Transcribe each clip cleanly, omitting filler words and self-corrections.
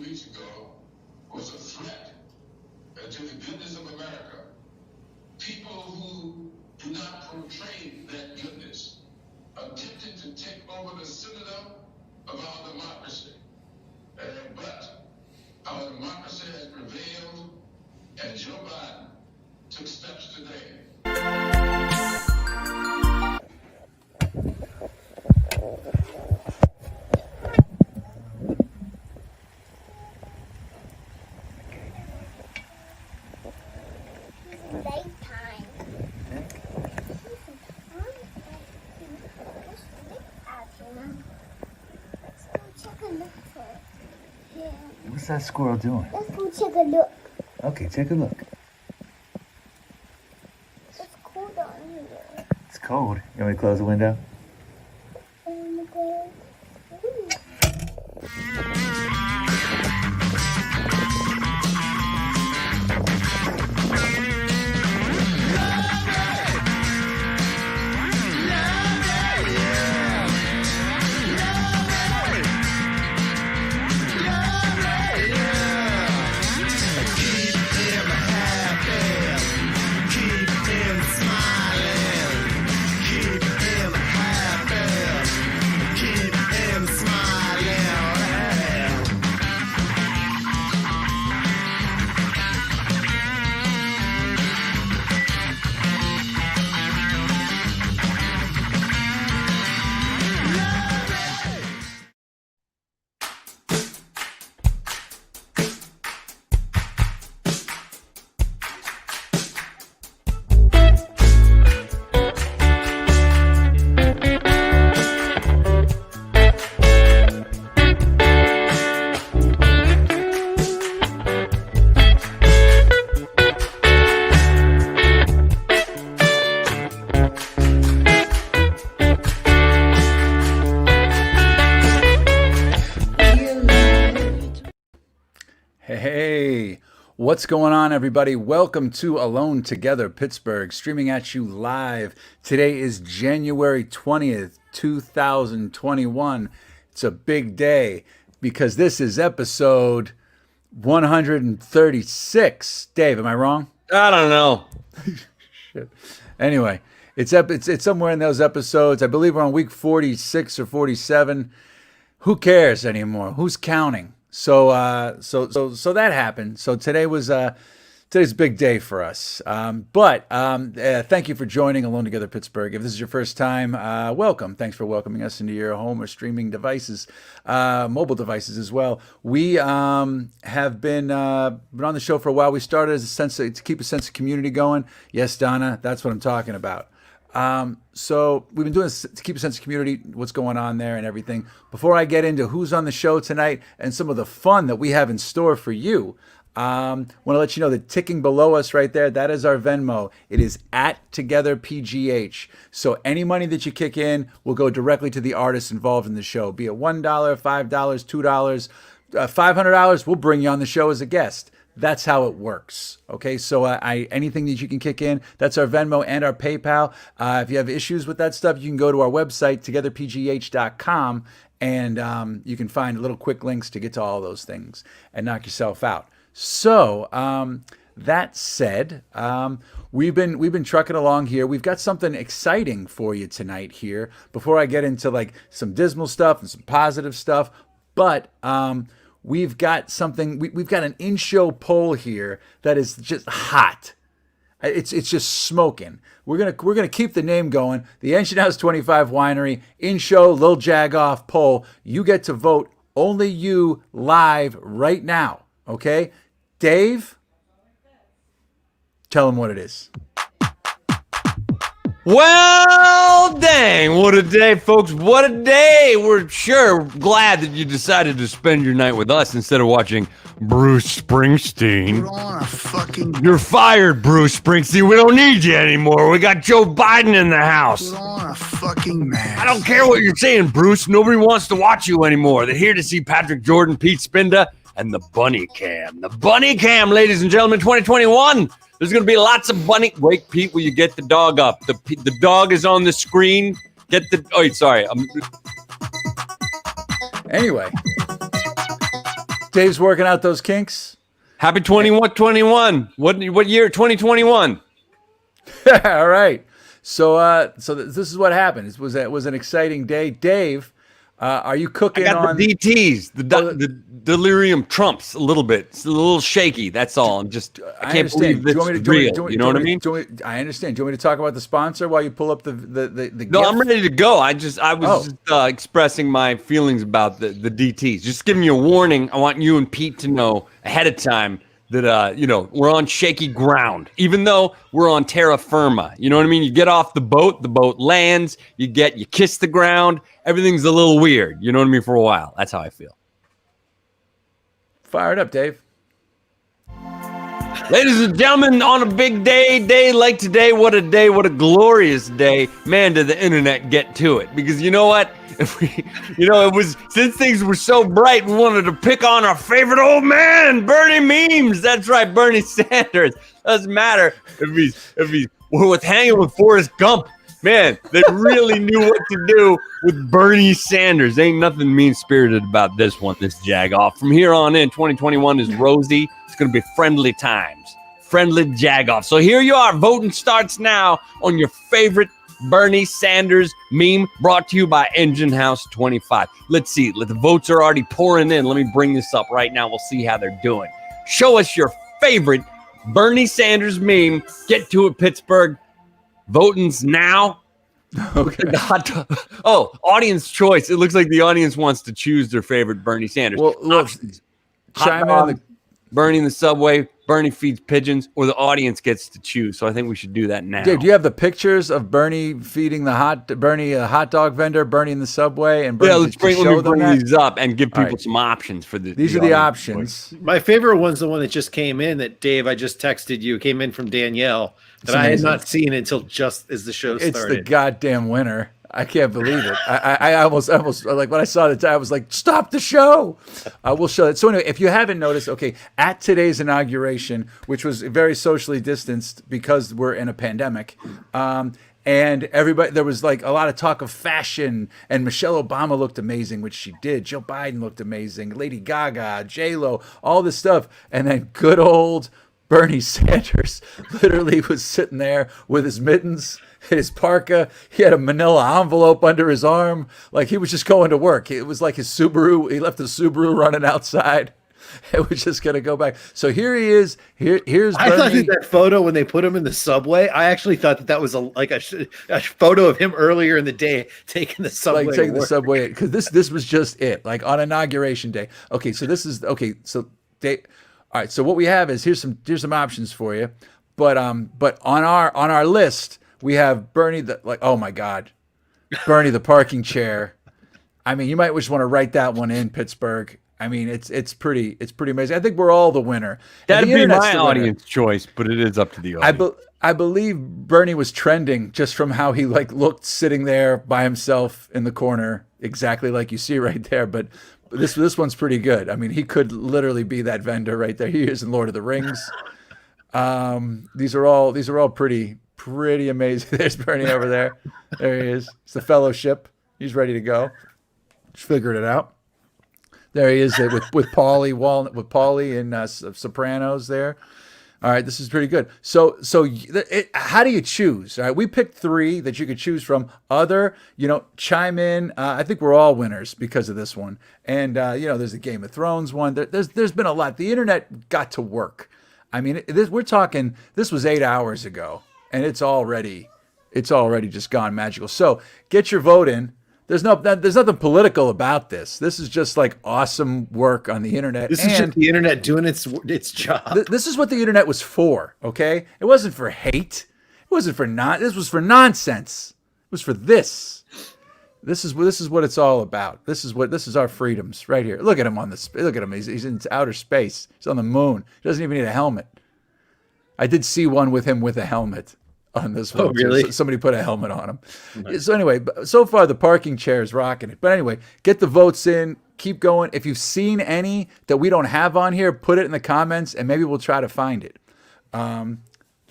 weeks ago was a threat to the goodness of America. People who do not portray that goodness attempted to take over the citadel of our democracy. But our democracy has prevailed, and Joe Biden took steps today. What's that squirrel doing? Let's go take a look. Okay, take a look. It's cold down here. It's cold. You want me to close the window? Hey, what's going on, everybody? Welcome to Alone Together Pittsburgh, streaming at you live. Today is January 20th, 2021. It's a big day because this is episode 136. Dave, am I wrong? I don't know. Shit. Anyway, it's somewhere in those episodes. I believe we're on week 46 or 47. Who cares anymore? Who's counting? So that happened. So today's a big day for us. But thank you for joining Alone Together Pittsburgh. If this is your first time, welcome. Thanks for welcoming us into your home or streaming devices, mobile devices as well. We have been on the show for a while. We started as to keep a sense of community going. Yes, Donna, that's what I'm talking about. So we've been doing this to keep a sense of community, what's going on there and everything. Before I get into who's on the show tonight and some of the fun that we have in store for you, want to let you know that ticking below us right there, that is our Venmo. It is @TogetherPGH. So any money that you kick in will go directly to the artists involved in the show, be it $1, $5, $2, $500, we'll bring you on the show as a guest. That's how it works. Okay, so anything that you can kick in, that's our Venmo and our PayPal. If you have issues with that stuff, you can go to our website, togetherpgh.com, and you can find little quick links to get to all those things and knock yourself out. So that said, we've been trucking along here. We've got something exciting for you tonight here. Before I get into like some dismal stuff and some positive stuff, but we've got something. We've got an in-show poll here that is just hot. It's just smoking. We're gonna keep the name going. The Ancient House 25 Winery in-show LIL Jag poll. You get to vote. Only you live right now. Okay, Dave. Tell them what it is. Well, dang, what a day, folks. What a day. We're sure glad that you decided to spend your night with us instead of watching Bruce Springsteen. Put on a fucking... You're fired, Bruce Springsteen. We don't need you anymore. We got Joe Biden in the house. Put on a fucking mask. I don't care what you're saying, Bruce. Nobody wants to watch you anymore. They're here to see Patrick Jordan, Pete Spinda, and the Bunny Cam. The Bunny Cam, ladies and gentlemen, 2021. There's going to be lots of bunny. Wait, Pete, will you get the dog up? The dog is on the screen. Get the. Oh, sorry. Anyway, Dave's working out those kinks. Happy 21. What year? 2021. All right. So this is what happened. It was an exciting day. Dave, are you cooking I got on the DTs? The delirium trumps a little bit. It's a little shaky. That's all. I can't believe this is real. You know what I mean? I understand. Do you want me to talk about the sponsor while you pull up the No, gift? I'm ready to go. I was just expressing my feelings about the DTs. Just giving you a warning. I want you and Pete to know ahead of time that we're on shaky ground, even though we're on terra firma. You know what I mean? You get off the boat lands, you kiss the ground, everything's a little weird. You know what I mean? For a while. That's how I feel. Fire it up, Dave. Ladies and gentlemen, on a big day like today, what a day, what a glorious day. Man, did the internet get to it. Because you know what? It was, since things were so bright, we wanted to pick on our favorite old man, Bernie Memes. That's right, Bernie Sanders. Doesn't matter if he's hanging with Forrest Gump. Man, they really knew what to do with Bernie Sanders. Ain't nothing mean-spirited about this jag off. From here on in, 2021 is rosy. It's going to be friendly times. Friendly jag off. So here you are. Voting starts now on your favorite Bernie Sanders meme, brought to you by Engine House 25. Let's see. The votes are already pouring in. Let me bring this up right now. We'll see how they're doing. Show us your favorite Bernie Sanders meme. Get to it, Pittsburgh. Voting's now. Okay. Audience choice. It looks like the audience wants to choose their favorite Bernie Sanders. Well, look, chime in on the Bernie in the subway, Bernie feeds pigeons, or the audience gets to choose. So I think we should do that now. Dave, do you have the pictures of Bernie feeding a hot dog vendor, Bernie in the subway, and Bernie? Yeah, let me bring these up and give people some options for the. These are the options. Choice. My favorite one's the one that just came in. That Dave, I just texted you. Came in from Danielle that I had not seen until just as the show started. It's the goddamn winner. I can't believe it. I almost like when I saw the time, I was like, stop the show. We'll show it. So anyway, if you haven't noticed, okay, at today's inauguration, which was very socially distanced because we're in a pandemic, and everybody, there was like a lot of talk of fashion, and Michelle Obama looked amazing, which she did. Joe Biden looked amazing. Lady Gaga, J-Lo, all this stuff. And then good old Bernie Sanders literally was sitting there with his mittens, his parka. He had a manila envelope under his arm. Like he was just going to work. It was like his Subaru. He left the Subaru running outside. It was just going to go back. So here he is. Here's I Bernie. thought that photo when they put him in the subway, I actually thought that was a photo of him earlier in the day taking the subway. Like taking the subway. Because this was just it. Like on inauguration day. Okay, so this is okay. So all right. So what we have is here's some options for you. But on our list, we have Bernie, oh my God, Bernie the parking chair. I mean, you might just want to write that one in, Pittsburgh. I mean, it's pretty amazing. I think we're all the winner. That'd be my audience choice, but it is up to the audience. I believe Bernie was trending just from how he looked sitting there by himself in the corner, exactly like you see right there. But this one's pretty good. I mean, he could literally be that vendor right there. He is in Lord of the Rings. These are all pretty amazing. There's Bernie over there. There he is. It's the fellowship. He's ready to go. Just figured it out. There he is with Paulie and Sopranos there. All right, this is pretty good. So how do you choose? All right, we picked 3 that you could choose from. Chime in. I think we're all winners because of this one. And there's a Game of Thrones one. There's been a lot. The internet got to work. I mean, we're talking. This was 8 hours ago, and it's already just gone magical. So get your vote in. There's nothing political about this. This is just like awesome work on the internet. This is just the internet doing its job. This is what the internet was for. Okay, it wasn't for hate. It wasn't for This was for nonsense. It was for this. This is what it's all about. This is our freedoms right here. Look at him Look at him. He's in outer space. He's on the moon. He doesn't even need a helmet. I did see one with him with a helmet on this one. Oh, really? Somebody put a helmet on him. Nice. So anyway, so far the parking chair is rocking it. But anyway, get the votes in. Keep going. If you've seen any that we don't have on here, put it in the comments, and maybe we'll try to find it.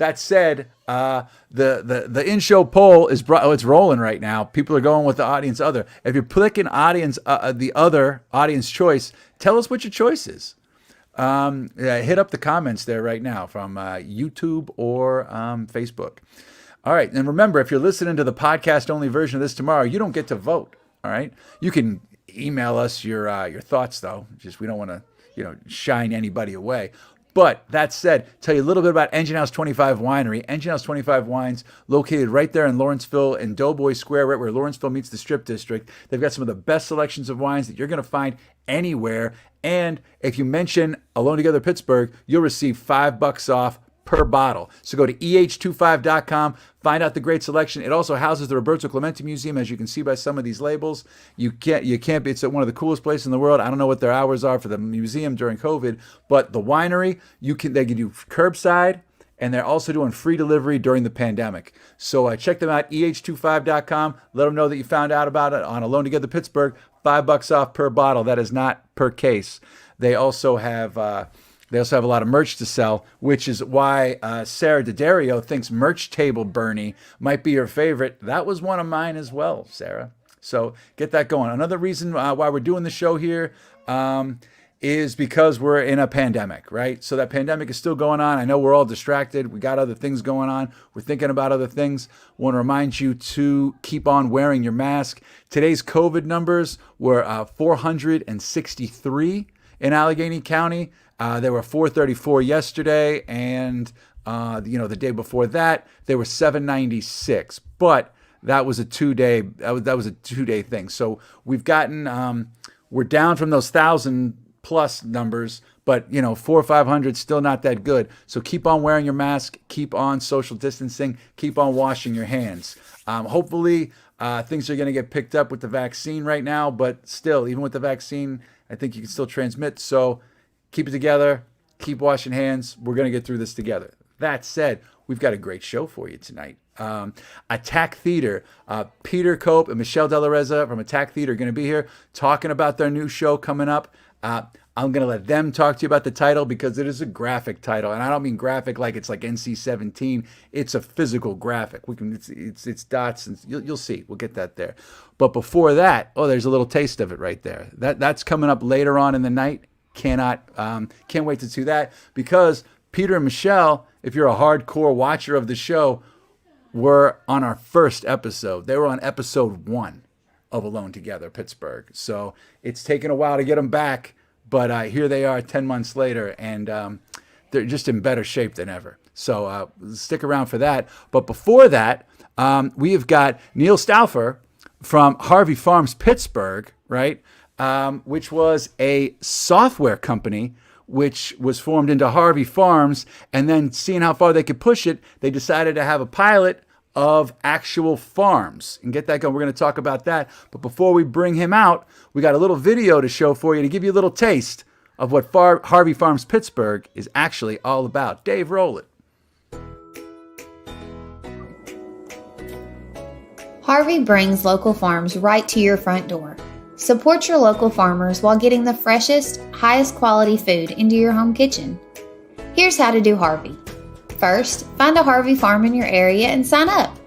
that said, the in-show poll is it's rolling right now. People are going with the audience other. If you're clicking audience the other audience choice, tell us what your choice is. Hit up the comments there right now from YouTube or Facebook. All right, and remember, if you're listening to the podcast-only version of this tomorrow, you don't get to vote. All right, you can email us your thoughts though. Just we don't want to shine anybody away. But that said, tell you a little bit about Engine House 25 Winery. Engine House 25 Wines, located right there in Lawrenceville and Doughboy Square, right where Lawrenceville meets the Strip District. They've got some of the best selections of wines that you're going to find anywhere. And if you mention Alone Together Pittsburgh, you'll receive $5 off per bottle. So go to eh25.com, find out the great selection. It also houses the Roberto Clemente Museum, as you can see by some of these labels. You can't be, it's one of the coolest places in the world. I don't know what their hours are for the museum during COVID, but the winery, they can do curbside, and they're also doing free delivery during the pandemic. So check them out, eh25.com. Let them know that you found out about it on Alone Together Pittsburgh. $5 off per bottle. That is not per case. They also have a lot of merch to sell, which is why Sarah D'Addario thinks Merch Table Bernie might be her favorite. That was one of mine as well, Sarah. So get that going. Another reason why we're doing the show here is because we're in a pandemic, right? So that pandemic is still going on. I know we're all distracted. We got other things going on. We're thinking about other things. Want to remind you to keep on wearing your mask. Today's COVID numbers were 463 in Allegheny County. There were 434 yesterday, and the day before that there were 796. But that was a 2-day. That was a 2-day thing. So we've gotten we're down from those 1,000+ numbers, but 400 or 500 still not that good. So keep on wearing your mask, keep on social distancing, keep on washing your hands. Hopefully things are going to get picked up with the vaccine right now, but still, even with the vaccine, I think you can still transmit. So keep it together, keep washing hands. We're going to get through this together. That said, we've got a great show for you tonight. Attack Theater, Peter Kope and Michelle Delareza from Attack Theater are going to be here talking about their new show coming up. I'm going to let them talk to you about the title because it is a graphic title. And I don't mean graphic like it's like NC-17. It's a physical graphic. It's dots, and you'll see. We'll get that there. But before that, there's a little taste of it right there. That's coming up later on in the night. Can't wait to do that because Peter and Michelle, if you're a hardcore watcher of the show, were on our first episode. They were on episode 1 of Alone Together Pittsburgh. So it's taken a while to get them back, but here they are 10 months later, and they're just in better shape than ever. So stick around for that. But before that, we have got Neil Stauffer from Harvie Farms Pittsburgh, right? Which was a software company which was formed into Harvie Farms, and then seeing how far they could push it, they decided to have a pilot of actual farms and get that going. We're going to talk about that. But before we bring him out, we got a little video to show for you to give you a little taste of what Harvie Farms Pittsburgh is actually all about. Dave, roll it. Harvie brings local farms right to your front door. Support your local farmers while getting the freshest, highest quality food into your home kitchen. Here's how to do Harvie. First, find a Harvie farm in your area and sign up.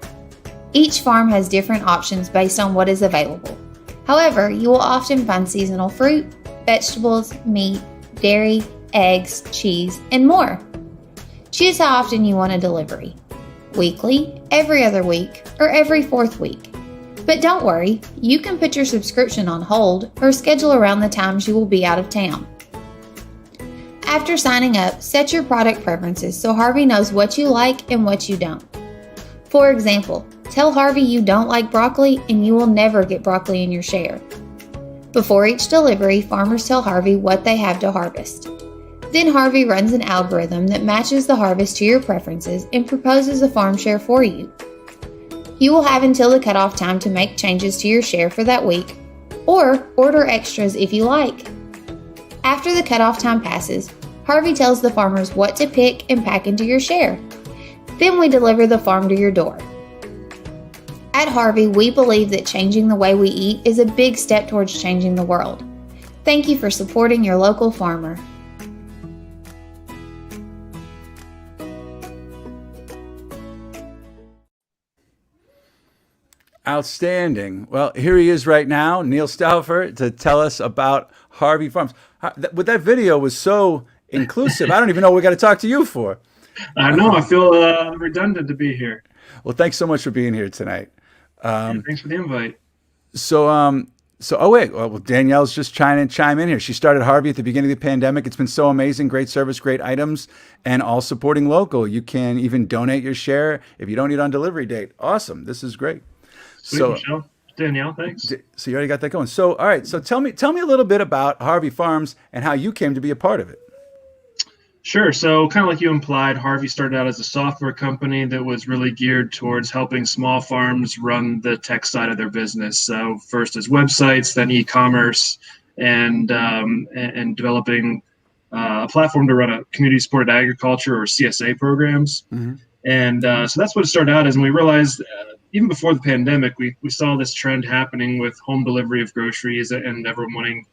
Each farm has different options based on what is available. However, you will often find seasonal fruit, vegetables, meat, dairy, eggs, cheese, and more. Choose how often you want a delivery. Weekly, every other week, or every 4th week. But don't worry, you can put your subscription on hold or schedule around the times you will be out of town. After signing up, set your product preferences so Harvie knows what you like and what you don't. For example, tell Harvie you don't like broccoli and you will never get broccoli in your share. Before each delivery, farmers tell Harvie what they have to harvest. Then Harvie runs an algorithm that matches the harvest to your preferences and proposes a farm share for you. You will have until the cutoff time to make changes to your share for that week, or order extras if you like. After the cutoff time passes, Harvie tells the farmers what to pick and pack into your share. Then we deliver the farm to your door. At Harvie, we believe that changing the way we eat is a big step towards changing the world. Thank you for supporting your local farmer. Outstanding. Well, here he is right now, Neil Stauffer, to tell us about Harvie Farms. But that video was so inclusive. I don't even know what we got to talk to you for. I know. I feel redundant to be here. Well, thanks so much for being here tonight. Thanks for the invite. Oh wait, well, Danielle's just chime in here. She started Harvie at the beginning of the pandemic. It's been so amazing, great service, great items, and all supporting local. You can even donate your share if you don't need on delivery date. Awesome, this is great. Sweet, Michelle. Danielle, thanks. So you already got that going. So all right, so tell me a little bit about Harvie Farms and how you came to be a part of it. Sure. So kind of like you implied, Harvie started out as a software company that was really geared towards helping small farms run the tech side of their business. So first as websites, then e-commerce, and developing a platform to run a community-supported agriculture or CSA programs. Mm-hmm. And so that's what it started out as. And we realized even before the pandemic, we saw this trend happening with home delivery of groceries and everyone wanting,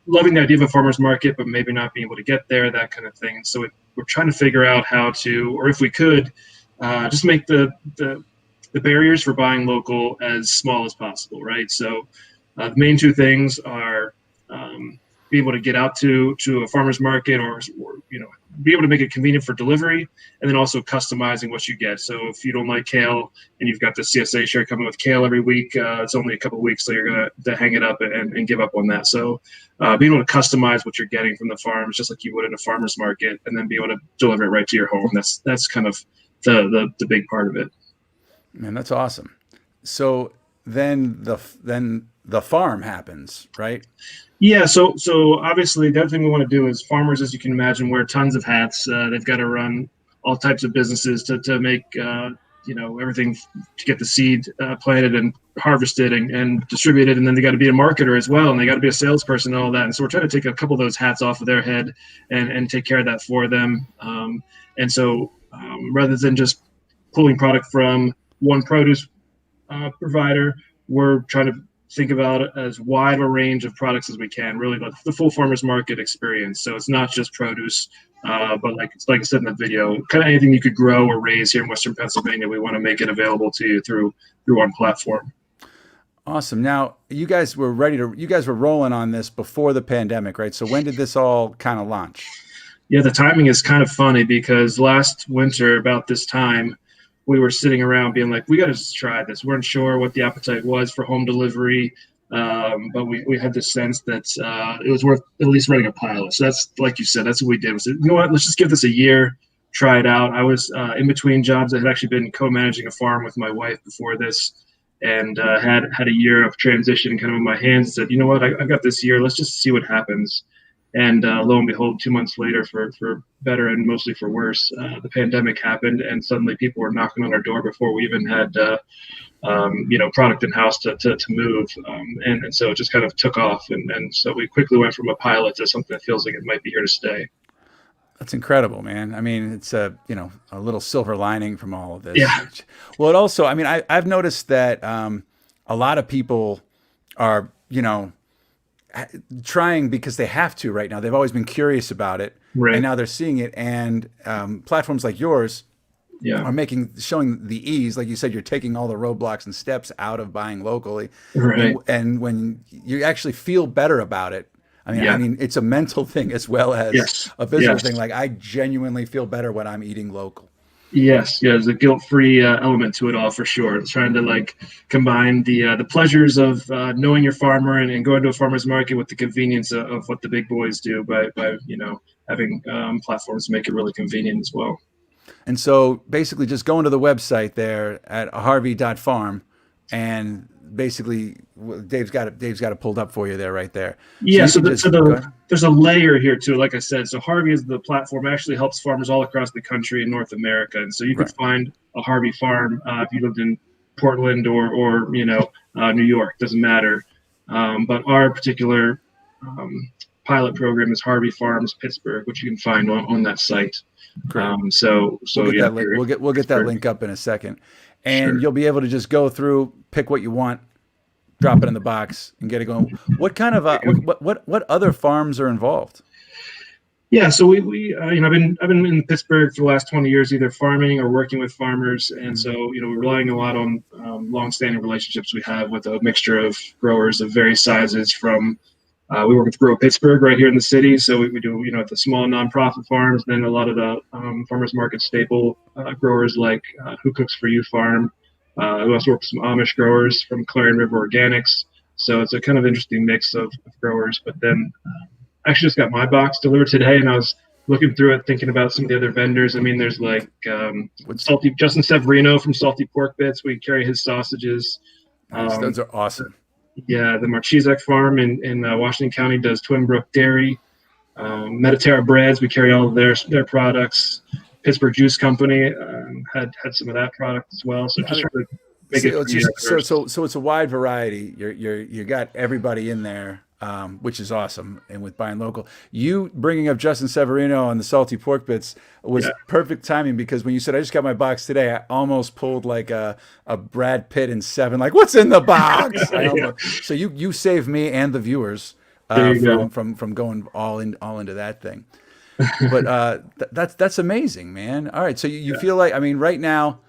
loving the idea of a farmer's market, but maybe not being able to get there, that kind of thing. And so we're trying to figure out how to, or if we could, just make the barriers for buying local as small as possible, right? So the main two things are be able to get out to a farmer's market or be able to make it convenient for delivery, and then also customizing what you get. So if you don't like kale and you've got the CSA share coming with kale every week, it's only a couple of weeks, so you're going to hang it up and give up on that. So being able to customize what you're getting from the farms, just like you would in a farmer's market, and then be able to deliver it right to your home. That's kind of the big part of it. Man, that's awesome. So then the farm happens, right? Yeah, so obviously the other thing we want to do is farmers, as you can imagine, wear tons of hats. They've got to run all types of businesses to make everything to get the seed planted and harvested and distributed, and then they got to be a marketer as well, and they got to be a salesperson and all that. And so we're trying to take a couple of those hats off of their head and take care of that for them. And so rather than just pulling product from one produce provider, we're trying to think about it as wide a range of products as we can, really the full farmer's market experience. So it's not just produce, but like I said in the video, kind of anything you could grow or raise here in Western Pennsylvania, we want to make it available to you through one platform. Awesome. Now, you guys were rolling on this before the pandemic, right? So when did this all kind of launch? Yeah, the timing is kind of funny because last winter about this time, we were sitting around being like, we got to just try this. We weren't sure what the appetite was for home delivery, but we had this sense that it was worth at least running a pilot. So that's, like you said, that's what we did. We said, you know what, let's just give this a year, try it out. I was in between jobs. I had actually been co-managing a farm with my wife before this, and had a year of transition kind of in my hands. Said, you know what, I've got this year. Let's just see what happens. And lo and behold, 2 months later, for better and mostly for worse, the pandemic happened, and suddenly people were knocking on our door before we even had, product in house to move, and so it just kind of took off, and so we quickly went from a pilot to something that feels like it might be here to stay. That's incredible, man. I mean, it's a little silver lining from all of this. Yeah. Well, it also, I mean, I've noticed that a lot of people are, trying because they have to right now. They've always been curious about it, right, and now they're seeing it. And platforms like yours are showing the ease. Like you said, you're taking all the roadblocks and steps out of buying locally, right? And when you actually feel better about it, I mean, it's a mental thing as well as a physical thing. Like I genuinely feel better when I'm eating local. Yes, there's a guilt-free element to it all for sure. It's trying to combine the pleasures of knowing your farmer and going to a farmer's market with the convenience of what the big boys do by having platforms to make it really convenient as well. And so basically just going to the website there at harvie.farm, and basically Dave's got it pulled up for you there, right there. Yeah, so there's a layer here too. Like I said, so Harvie is the platform actually helps farmers all across the country in North America, and so you can find a Harvie farm if you lived in Portland or New York, doesn't matter. But our particular pilot program is Harvie Farms Pittsburgh, which you can find on that site. We'll get that link up in a second. And you'll be able to just go through, pick what you want, drop it in the box, and get it going. What kind of what other farms are involved? Yeah, so we I've been in Pittsburgh for the last 20 years, either farming or working with farmers, and so we're relying a lot on longstanding relationships we have with a mixture of growers of various sizes. From we work with Grow Pittsburgh right here in the city, so we do the small nonprofit farms, then a lot of the farmers market staple growers like Who Cooks for You Farm. We also work with some Amish growers from Clarion River Organics. So it's a kind of interesting mix of growers. But then I actually just got my box delivered today, and I was looking through it, thinking about some of the other vendors. I mean, there's like Salty Justin Severino from Salty Pork Bits. We carry his sausages. Those are awesome. Yeah, the Marchizek Farm in Washington County does Twin Brook Dairy. Mediterra Breads, we carry all of their products. Pittsburgh Juice Company had some of that product as well. So just trying to make it so it's a wide variety. You got everybody in there, which is awesome. And with buying local, you bringing up Justin Severino on the Salty Pork Bits was perfect timing, because when you said I just got my box today, I almost pulled like a Brad Pitt in Seven, like what's in the box. So you saved me and the viewers from going all into that thing. But that's amazing, man. All right, so you feel like, I mean, right now,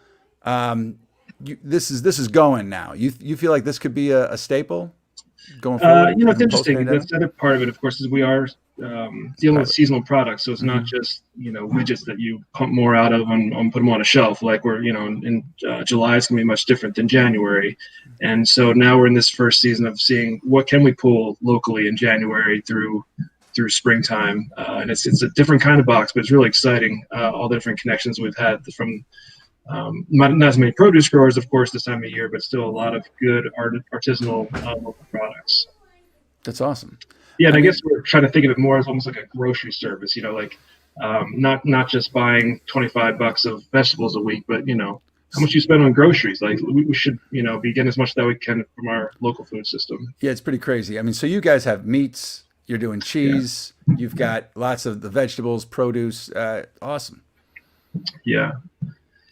this is going now. You feel like this could be a staple going forward? It's interesting. That's the other part of it, of course, is we are dealing with seasonal products, so it's not just widgets that you pump more out of and put them on a shelf. Like we're in July, it's gonna be much different than January, and so now we're in this first season of seeing what can we pull locally in January through springtime, and it's a different kind of box, but it's really exciting. All the different connections we've had from not as many produce growers, of course, this time of year, but still a lot of good artisanal local products. That's awesome. Yeah, and I guess we're trying to think of it more as almost like a grocery service. Not just buying $25 of vegetables a week, but how much you spend on groceries. Like we should be getting as much that we can from our local food system. Yeah, it's pretty crazy. I mean, so you guys have meats. You're doing cheese. Yeah. You've got lots of the vegetables, produce. Awesome. Yeah.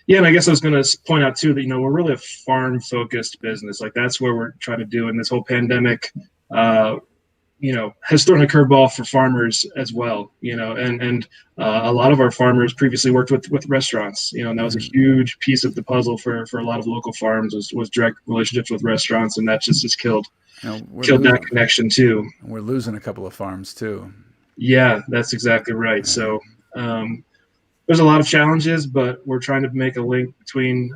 Yeah, and I guess I was going to point out too that we're really a farm-focused business. Like that's where we're trying to do. And this whole pandemic, has thrown a curveball for farmers as well. And a lot of our farmers previously worked with restaurants. And that was a huge piece of the puzzle for a lot of local farms was direct relationships with restaurants, and that just has killed that connection too. We're losing a couple of farms too. Yeah, that's exactly right. So there's a lot of challenges, but we're trying to make a link between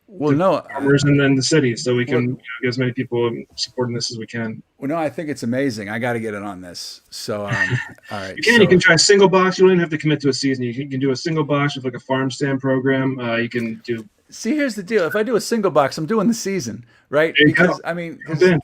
farmers and then the city, so we can get as many people supporting this as we can. Well, no, I think it's amazing. I got to get in on this. So, all right. You can try a single box. You don't even have to commit to a season. You can do a single box with like a farm stand program. You can do. See, here's the deal. If I do a single box, I'm doing the season, right? Because I mean,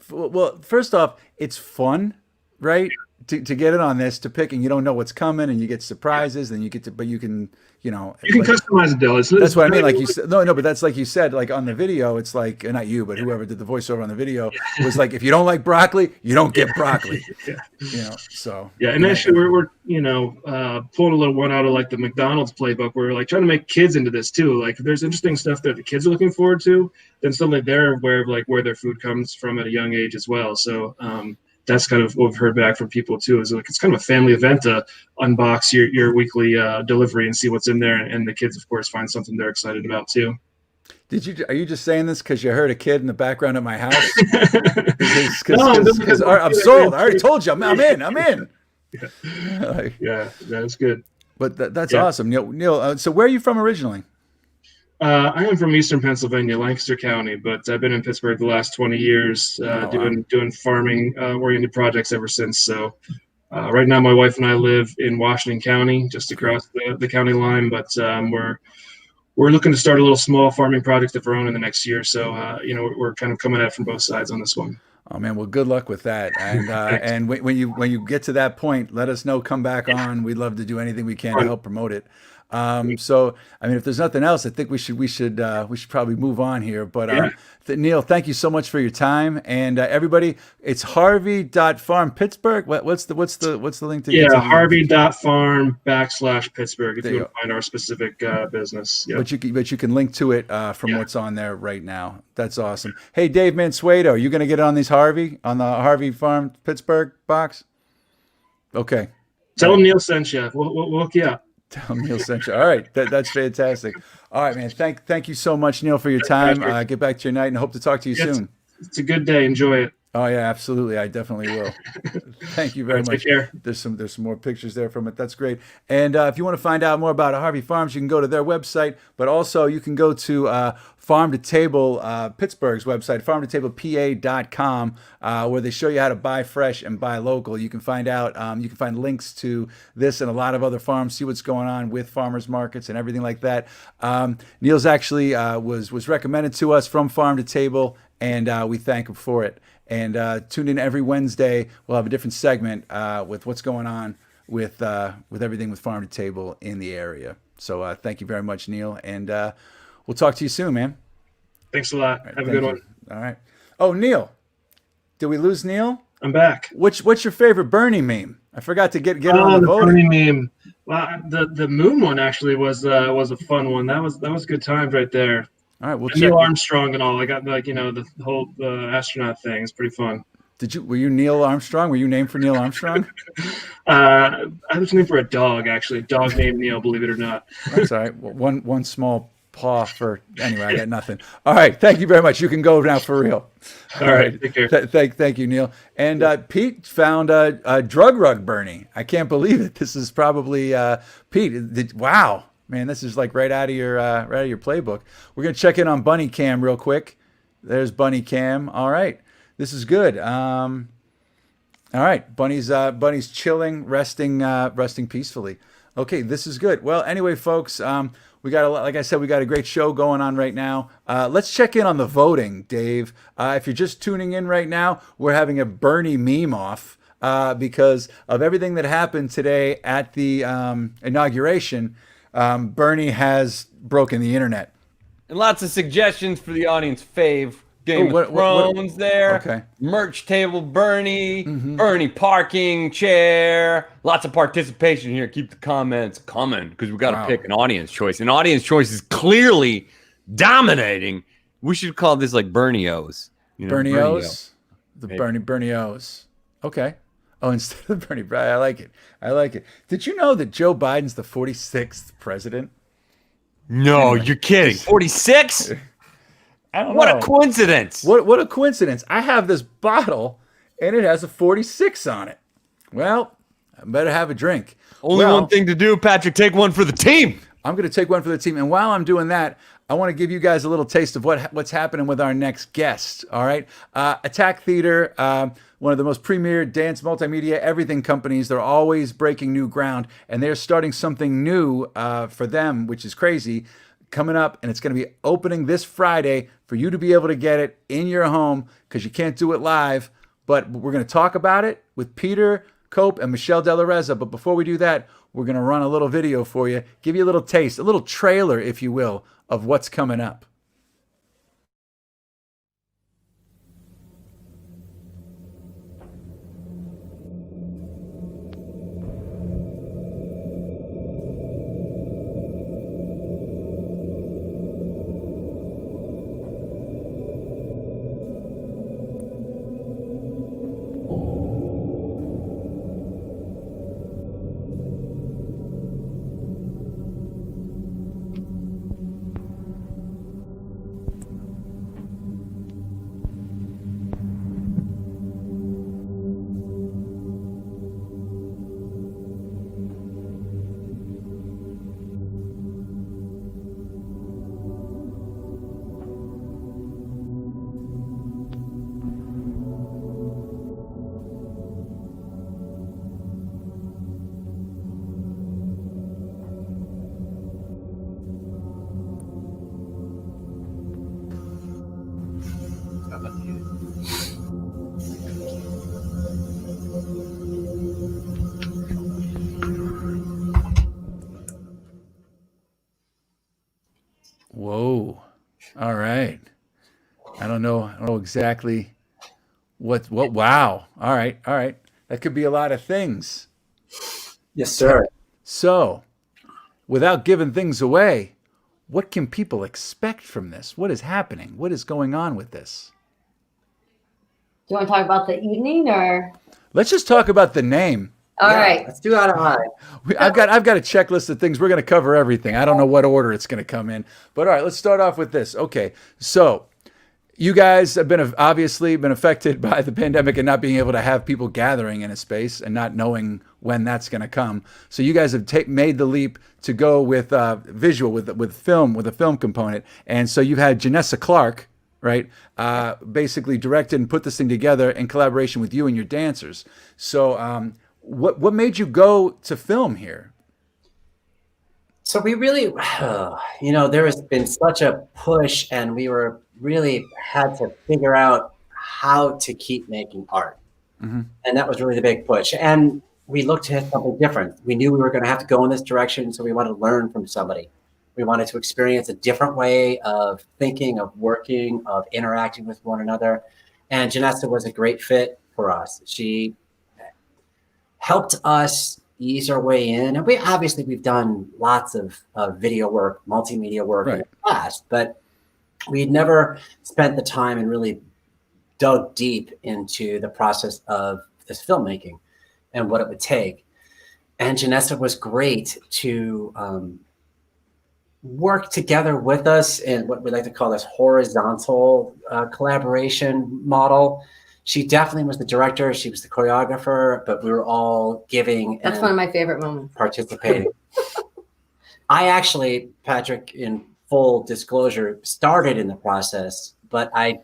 well, first off, it's fun, right? To get it on this, to pick, and you don't know what's coming, and you get surprises, and you get to, but you can, you can customize it, though. That's what I mean. Like you said, no, but that's like you said, like on the video, it's like, not you, but whoever did the voiceover on the video was like, if you don't like broccoli, you don't get broccoli. So. Yeah, and actually, we're pulling a little one out of like the McDonald's playbook. We're like trying to make kids into this too. Like, if there's interesting stuff that the kids are looking forward to, then suddenly they're aware of like where their food comes from at a young age as well. So. That's kind of what we've heard back from people too. Is like it's kind of a family event to unbox your weekly delivery and see what's in there, and the kids, of course, find something they're excited about too. Are you just saying this because you heard a kid in the background at my house? I'm sold. I already told you. I'm in. Yeah, that's good. But that's awesome, Neil. So where are you from originally? I am from Eastern Pennsylvania, Lancaster County, but I've been in Pittsburgh the last 20 years, doing farming oriented projects ever since. So right now, my wife and I live in Washington County, just across the county line. But we're looking to start a little small farming project of our own in the next year. So we're kind of coming at it from both sides on this one. Oh man, well, good luck with that. And and when you get to that point, let us know. Come back on. We'd love to do anything we can to help promote it. So, I mean, if there's nothing else, I think we should probably move on here. But Neil, thank you so much for your time, and everybody, it's Harvie.Farm Pittsburgh. What's the link to? Yeah, Harvie.Farm/Pittsburgh if you want to find our specific business. Yep. But you can link to it from what's on there right now. That's awesome. Hey, Dave Mansueto, are you going to get on the Harvie Farm Pittsburgh box? Okay. Tell him Neil sent you. We'll hook you up. Tell Neil sent you. All right, that's fantastic. All right, man. Thank you so much, Neil, for your time. Get back to your night and hope to talk to you soon. It's a good day. Enjoy it. Oh yeah, absolutely. I definitely will. Thank you very much. Take care. There's some more pictures there from it. That's great. And if you want to find out more about Harvie Farms, you can go to their website, but also you can go to Farm to Table Pittsburgh's website, FarmToTablePA.com, where they show you how to buy fresh and buy local. You can find out, you can find links to this and a lot of other farms, see what's going on with farmers markets and everything like that. Neil's actually was recommended to us from Farm to Table, and we thank him for it. And tune in every Wednesday. We'll have a different segment with what's going on with everything with Farm to Table in the area. So thank you very much, Neil, and we'll talk to you soon, man. Thanks a lot. Have a good one. All right. Oh, Neil, did we lose Neil? I'm back. What's your favorite Bernie meme? I forgot to get on the voting. Bernie meme. Well, the moon one actually was a fun one. That was good times right there. All right, we'll check. Neil Armstrong and all. I got the whole astronaut thing. It's pretty fun. Were you Neil Armstrong? Were you named for Neil Armstrong? I was named for a dog, actually. Dog named Neil, believe it or not. That's all right. Well, one small paw for anyway. I got nothing. All right, thank you very much. You can go now for real. All right, take care. Thank you, Neil. And Pete found a drug rug Bernie. I can't believe it. This is probably Pete. Wow. Man, this is like right out of your playbook. We're gonna check in on Bunny Cam real quick. There's Bunny Cam. All right, this is good. All right, Bunny's chilling, resting peacefully. Okay, this is good. Well, anyway, folks, we got like I said, we got a great show going on right now. Let's check in on the voting, Dave. If you're just tuning in right now, we're having a Bernie meme off because of everything that happened today at the inauguration. Bernie has broken the internet. And lots of suggestions for the audience fave. Game of Thrones there. Okay. Merch table Bernie. Bernie parking chair. Lots of participation here. Keep the comments coming because we got to pick an audience choice. And audience choice is clearly dominating. We should call this like Bernios. Bernios? Bernios. Okay. Oh, instead of Bernie, I like it. I like it. Did you know that Joe Biden's the 46th president? No, anyway, you're kidding. 46? I don't know. What a coincidence. What a coincidence. I have this bottle, and it has a 46 on it. Well, I better have a drink. Only one thing to do, Patrick. Take one for the team. I'm going to take one for the team. And while I'm doing that, I want to give you guys a little taste of what's happening with our next guest. All right. Attack Theater, one of the most premier dance, multimedia, everything companies. They're always breaking new ground, and they're starting something new for them, which is crazy, coming up. And it's going to be opening this Friday for you to be able to get it in your home because you can't do it live. But we're going to talk about it with Peter Kope and Michelle De La Reza. But before we do that, we're going to run a little video for you, give you a little taste, a little trailer, if you will, of what's coming up. Whoa. All right. I don't know exactly what wow. All right. That could be a lot of things. Yes, sir. So, without giving things away, what can people expect from this? What is happening? What is going on with this? Do you want to talk about the evening or? Let's just talk about the name. All Yeah, right. let's do out of high. I've got a checklist of things. We're going to cover everything. I don't know what order it's going to come in, but all right, let's start off with this. Okay, so you guys have obviously been affected by the pandemic and not being able to have people gathering in a space and not knowing when that's going to come. So you guys have made the leap to go with visual, with film, with a film component. And so you've had JANESSA CLARK, right, basically directed and put this thing together in collaboration with you and your dancers. So what made you go to film here? So we really, there has been such a push, and we were really had to figure out how to keep making art. Mm-hmm. And that was really the big push. And we looked at something different. We knew we were going to have to go in this direction, so we wanted to learn from somebody. We wanted to experience a different way of thinking, of working, of interacting with one another. And Janessa was a great fit for us. She helped us ease our way in. And we've done lots of video work, multimedia work in the past, but we'd never spent the time and really dug deep into the process of this filmmaking and what it would take. And Janessa was great to work together with us in what we like to call this horizontal collaboration model. She definitely was the director. She was the choreographer, but we were all giving. That's one of my favorite moments. Participating. I actually, Patrick, in full disclosure, started in the process, but I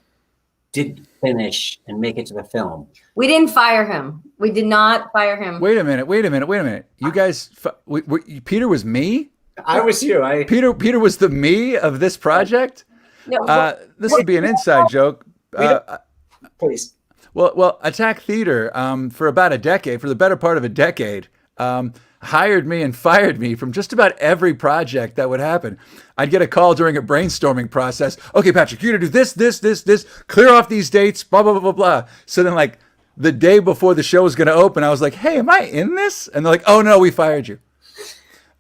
didn't finish and make it to the film. We didn't fire him. We did not fire him. Wait a minute. You guys, Peter was me? I was you. Peter was the me of this project? No, this would be an inside joke. Please. Well, Attack Theater, for the better part of a decade, hired me and fired me from just about every project that would happen. I'd get a call during a brainstorming process. Okay, Patrick, you're gonna do this, clear off these dates, blah, blah, blah, blah, blah. So then like the day before the show was gonna open, I was like, hey, am I in this? And they're like, oh no, we fired you.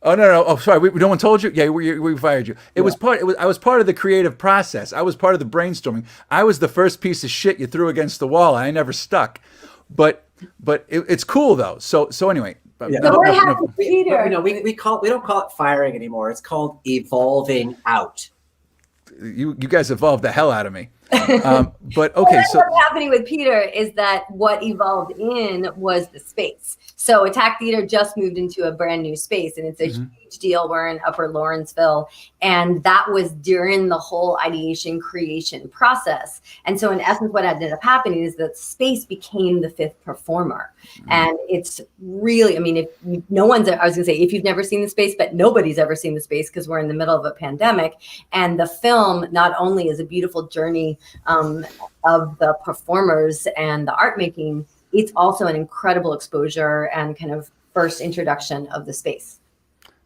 Oh no! Oh, sorry. No one told you. Yeah, we fired you. I was part of the creative process. I was part of the brainstorming. I was the first piece of shit you threw against the wall. I never stuck. But it's cool though. So anyway. Yeah. So what happened, Peter? We don't call it firing anymore. It's called evolving out. You guys evolved the hell out of me. But okay, so what's happening with Peter is that what evolved in was the space. So Attack Theater just moved into a brand new space, and it's a huge deal. We're in Upper Lawrenceville, and that was during the whole ideation creation process. And so in essence, what ended up happening is that space became the fifth performer. And it's really, I mean, if you've never seen the space, but nobody's ever seen the space because we're in the middle of a pandemic. And the film not only is a beautiful journey of the performers and the art making, it's also an incredible exposure and kind of first introduction of the space.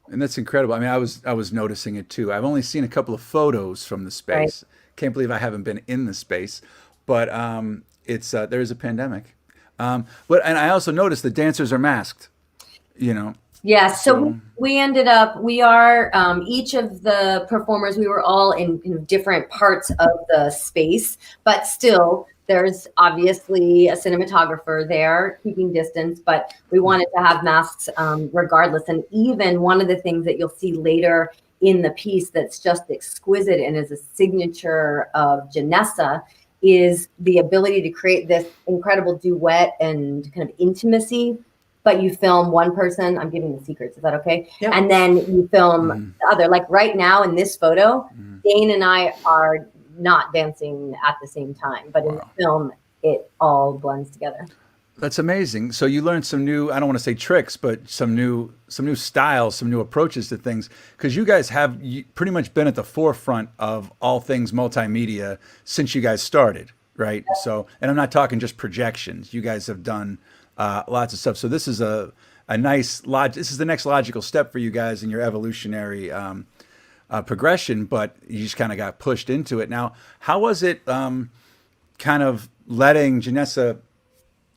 And that's incredible. I mean, I was noticing it too. I've only seen a couple of photos from the space. Right. Can't believe I haven't been in the space, but it's there is a pandemic. And I also noticed the dancers are masked. Yeah, so we ended up, each of the performers, we were all in different parts of the space, but still there's obviously a cinematographer there keeping distance, but we wanted to have masks regardless. And even one of the things that you'll see later in the piece that's just exquisite and is a signature of Janessa is the ability to create this incredible duet and kind of intimacy. But you film one person, I'm giving the secrets, is that okay? Yeah. And then you film the other. Like right now in this photo, Dane and I are not dancing at the same time, but in the film, it all blends together. That's amazing. So you learned some new, I don't want to say tricks, but some new styles, some new approaches to things, because you guys have pretty much been at the forefront of all things multimedia since you guys started, right? So, and I'm not talking just projections. You guys have done lots of stuff. So this is a nice this is the next logical step for you guys in your evolutionary progression, but you just kind of got pushed into it. Now, how was it kind of letting Janessa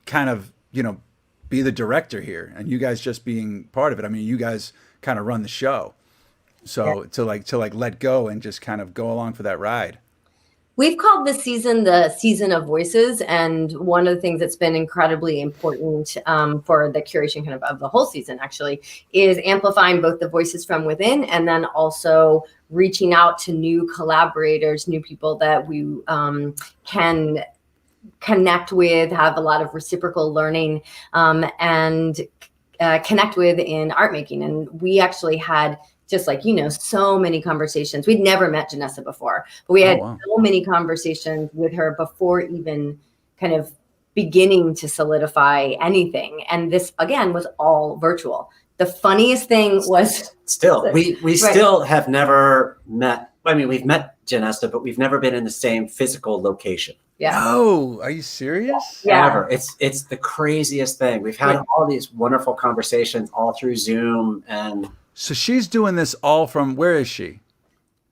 kind of, be the director here and you guys just being part of it? I mean, you guys kind of run the show. So to like let go and just kind of go along for that ride. We've called this season the season of voices. And one of the things that's been incredibly important for the curation kind of the whole season actually is amplifying both the voices from within and then also reaching out to new collaborators, new people that we can connect with, have a lot of reciprocal learning and connect with in art making. And we actually had just like, so many conversations. We'd never met Janessa before, but we had so many conversations with her before even kind of beginning to solidify anything. And this, again, was all virtual. The funniest thing was we still have never met. I mean, we've met Janessa, but we've never been in the same physical location. Yeah. Oh, are you serious? Yeah. Ever. It's the craziest thing. We've had all these wonderful conversations all through Zoom. And so she's doing this all from, where is she?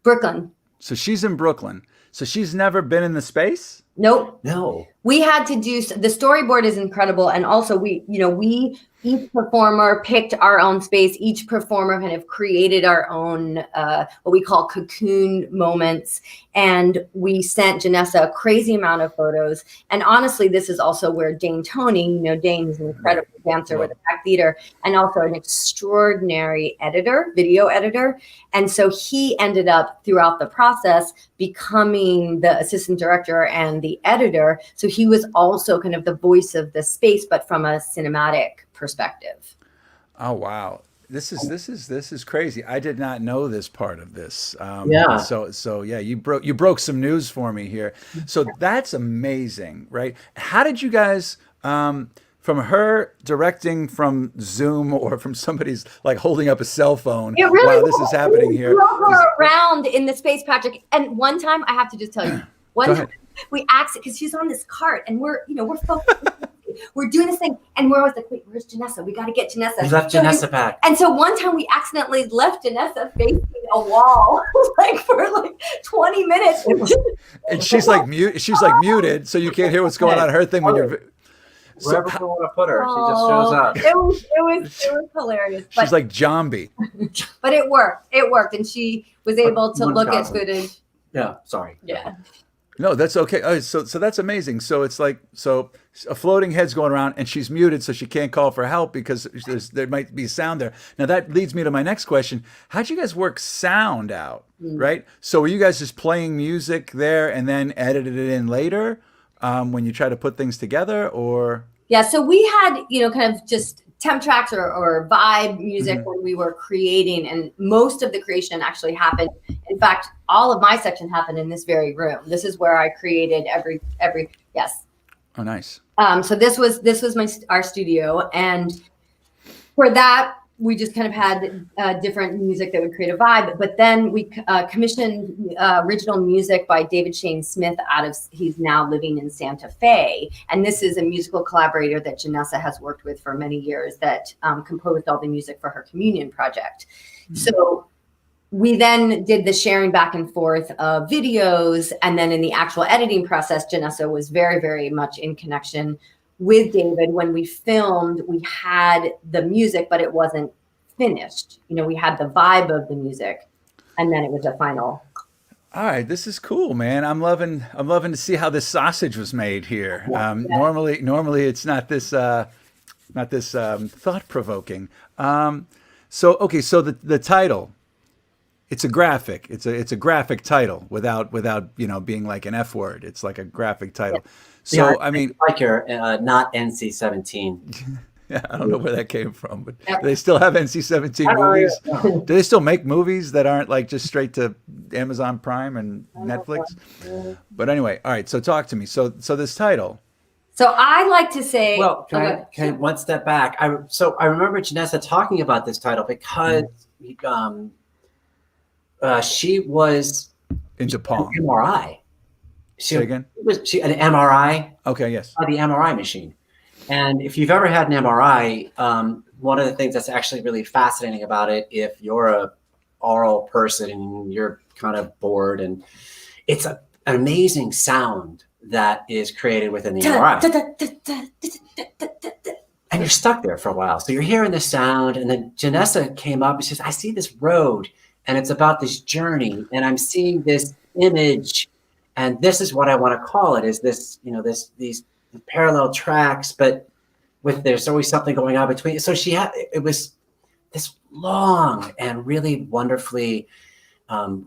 Brooklyn. So she's in Brooklyn. So she's never been in the space? Nope. No. We had to do, the storyboard is incredible. And also we each performer picked our own space. Each performer kind of created our own, what we call cocoon moments. And we sent Janessa a crazy amount of photos. And honestly, this is also where Dane Tony, Dane is an incredible dancer with a back theater and also an extraordinary editor, video editor. And so he ended up throughout the process becoming the assistant director and the editor. So he was also kind of the voice of the space, but from a cinematic perspective. Oh, wow. This is crazy. I did not know this part of this. Yeah. So yeah, you broke some news for me here. So that's amazing, right? How did you guys, from her directing from Zoom or from somebody's like holding up a cell phone It really while this is happening here? We drove her around in the space, Patrick. And one time, I have to just tell you, one time we asked, because she's on this cart and we're focused. We're doing this thing, and we're always like, wait, where's Janessa? We got to get Janessa. We left Janessa back. And so one time we accidentally left Janessa facing a wall, for 20 minutes. And she's like muted, so you can't hear what's going on. Her thing when you're wherever we want to put her, she just shows up. It was hilarious. She's like Jambi. But it worked. It worked, and she was able to look at footage. Yeah, sorry. Yeah. No, that's okay. Oh, so that's amazing. So it's like, a floating head's going around and she's muted, so she can't call for help because there might be sound there. Now that leads me to my next question. How'd you guys work sound out, right? So were you guys just playing music there and then edited it in later when you try to put things together, or? Yeah, so we had, kind of just temp tracks or vibe music when we were creating, and most of the creation actually happened. In fact, all of my section happened in this very room. This is where I created every yes. Oh, nice. So this was our studio, and for that we just kind of had different music that would create a vibe. But then we commissioned original music by David Shane Smith he's now living in Santa Fe. And this is a musical collaborator that Janessa has worked with for many years that composed all the music for her communion project. So we then did the sharing back and forth of videos. And then in the actual editing process, Janessa was very, very much in connection with David. When we filmed, we had the music, but it wasn't finished. We had the vibe of the music, and then it was a final. All right, this is cool, man. I'm loving to see how this sausage was made here. Normally it's not this thought provoking. So the title, it's a graphic. It's a graphic title without being like an F word. It's like a graphic title. So yeah, I mean, like you're not NC-17. Yeah, I don't know where that came from, but do they still have NC-17 movies? Do they still make movies that aren't like just straight to Amazon Prime and Netflix? But anyway, all right. So talk to me. So this title. So I like to say. Well, can I one step back? I remember Janessa talking about this title because she was into Pong. MRI. Say again? She an MRI. Okay, yes. The MRI machine. And if you've ever had an MRI, one of the things that's actually really fascinating about it, if you're a oral person and you're kind of bored, and it's an amazing sound that is created within the MRI. And you're stuck there for a while. So you're hearing the sound, and then Janessa came up and says, I see this road, and it's about this journey, and I'm seeing this image. And this is what I want to call it, is this, these parallel tracks, but there's always something going on between. So it was this long and really wonderfully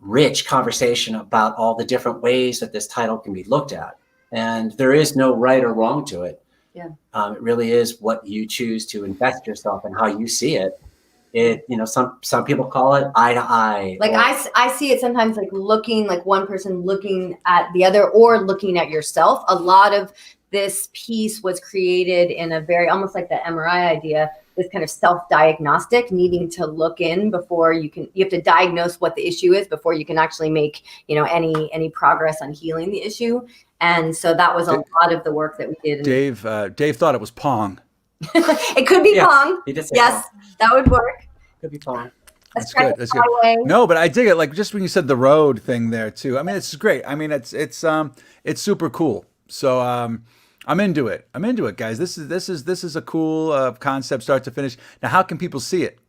rich conversation about all the different ways that this title can be looked at. And there is no right or wrong to it. Yeah. It really is what you choose to invest yourself and how you see it. Some people call it eye to eye. Like I see it sometimes like looking, like one person looking at the other or looking at yourself. A lot of this piece was created in a very, almost like the MRI idea, this kind of self-diagnostic, needing to look in before you have to diagnose what the issue is before you can actually make, any progress on healing the issue. And so that was a lot of the work that we did. Dave thought it was Pong. It could be Pong. He did say yes, Pong. that would work. Could be Pong. That's good. That's good. No, but I dig it. Like just when you said the road thing there too. I mean, it's great. I mean, it's super cool. So I'm into it. I'm into it, guys. This is a cool concept, start to finish. Now, how can people see it?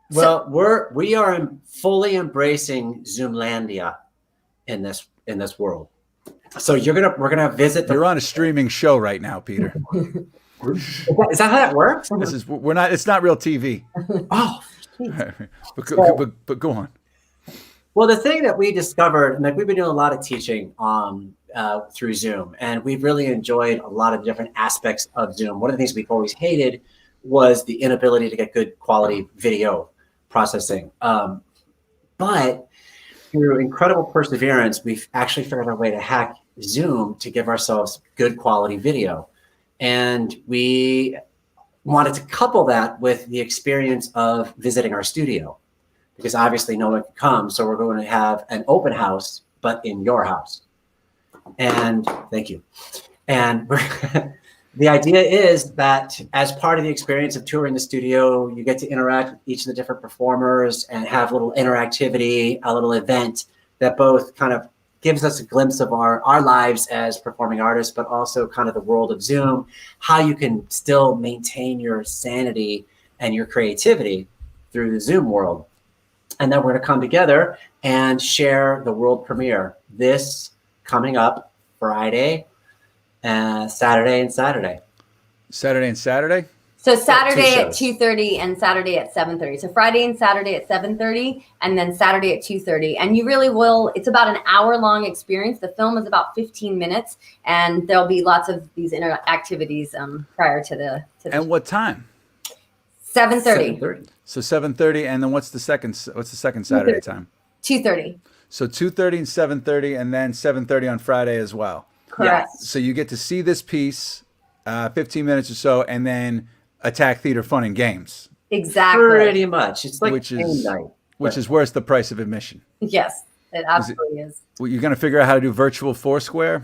Well, we are fully embracing Zoomlandia in this world. So we're gonna visit. You're on a streaming show right now, Peter. Is that how that works? It's not real TV. Oh, but go on. Well, the thing that we discovered, and like we've been doing a lot of teaching through Zoom, and we've really enjoyed a lot of different aspects of Zoom. One of the things we've always hated was the inability to get good quality video processing. But through incredible perseverance, we've actually figured out a way to hack Zoom to give ourselves good quality video. And we wanted to couple that with the experience of visiting our studio, because obviously no one can come. So we're going to have an open house, but in your house. And thank you. And the idea is that as part of the experience of touring the studio, you get to interact with each of the different performers and have a little interactivity, a little event that both kind of gives us a glimpse of our lives as performing artists, but also kind of the world of Zoom, how you can still maintain your sanity and your creativity through the Zoom world. And then we're going to come together and share the world premiere this coming up Friday, Saturday and Saturday. Saturday and Saturday? So Saturday at 2:30 and Saturday at 7:30. So Friday and Saturday at 7:30 and then Saturday at 2:30. And you really will, it's about an hour-long experience. The film is about 15 minutes and there'll be lots of these activities prior to the And what time? 7:30. So 7:30, and then what's the second Saturday time? 2:30. So 2:30 and 7:30, and then 7:30 on Friday as well. Correct. Yeah. So you get to see this piece, 15 minutes or so, and then attack theater fun and games. Exactly. Pretty much. It's like which is worth the price of admission. Yes, it absolutely is. Well, you're going to figure out how to do virtual Foursquare?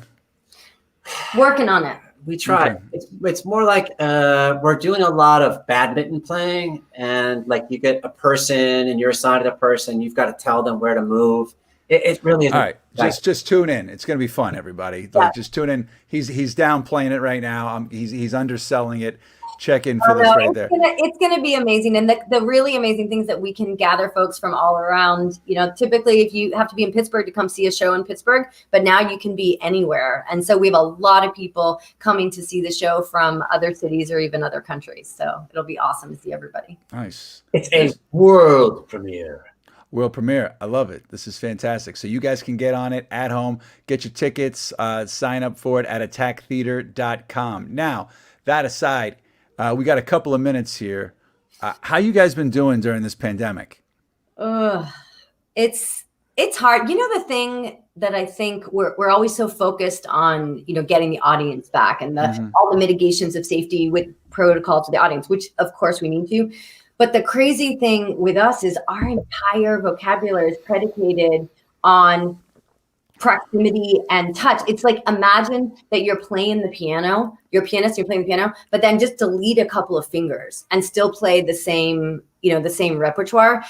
Working on it. We try. Okay. It's more like we're doing a lot of badminton playing, and like you get a person and you're assigned to the person. You've got to tell them where to move. It really is. All right, just tune in. It's going to be fun, everybody. Yeah. Like, just tune in. He's downplaying it right now. He's underselling it. Check in for this right there. It's gonna be amazing. And the really amazing things that we can gather folks from all around, typically if you have to be in Pittsburgh to come see a show in Pittsburgh, but now you can be anywhere. And so we have a lot of people coming to see the show from other cities or even other countries. So it'll be awesome to see everybody. Nice. It's a world premiere. World premiere. I love it. This is fantastic. So you guys can get on it at home, get your tickets, sign up for it at attacktheater.com. Now, that aside, we got a couple of minutes here. How you guys been doing during this pandemic? It's hard. The thing that I think we're always so focused on, getting the audience back and all the mitigations of safety with protocol to the audience, which of course we need to. But the crazy thing with us is our entire vocabulary is predicated on proximity and touch. It's like, imagine that you're playing the piano, you're a pianist, you're playing the piano, but then just delete a couple of fingers and still play the same repertoire.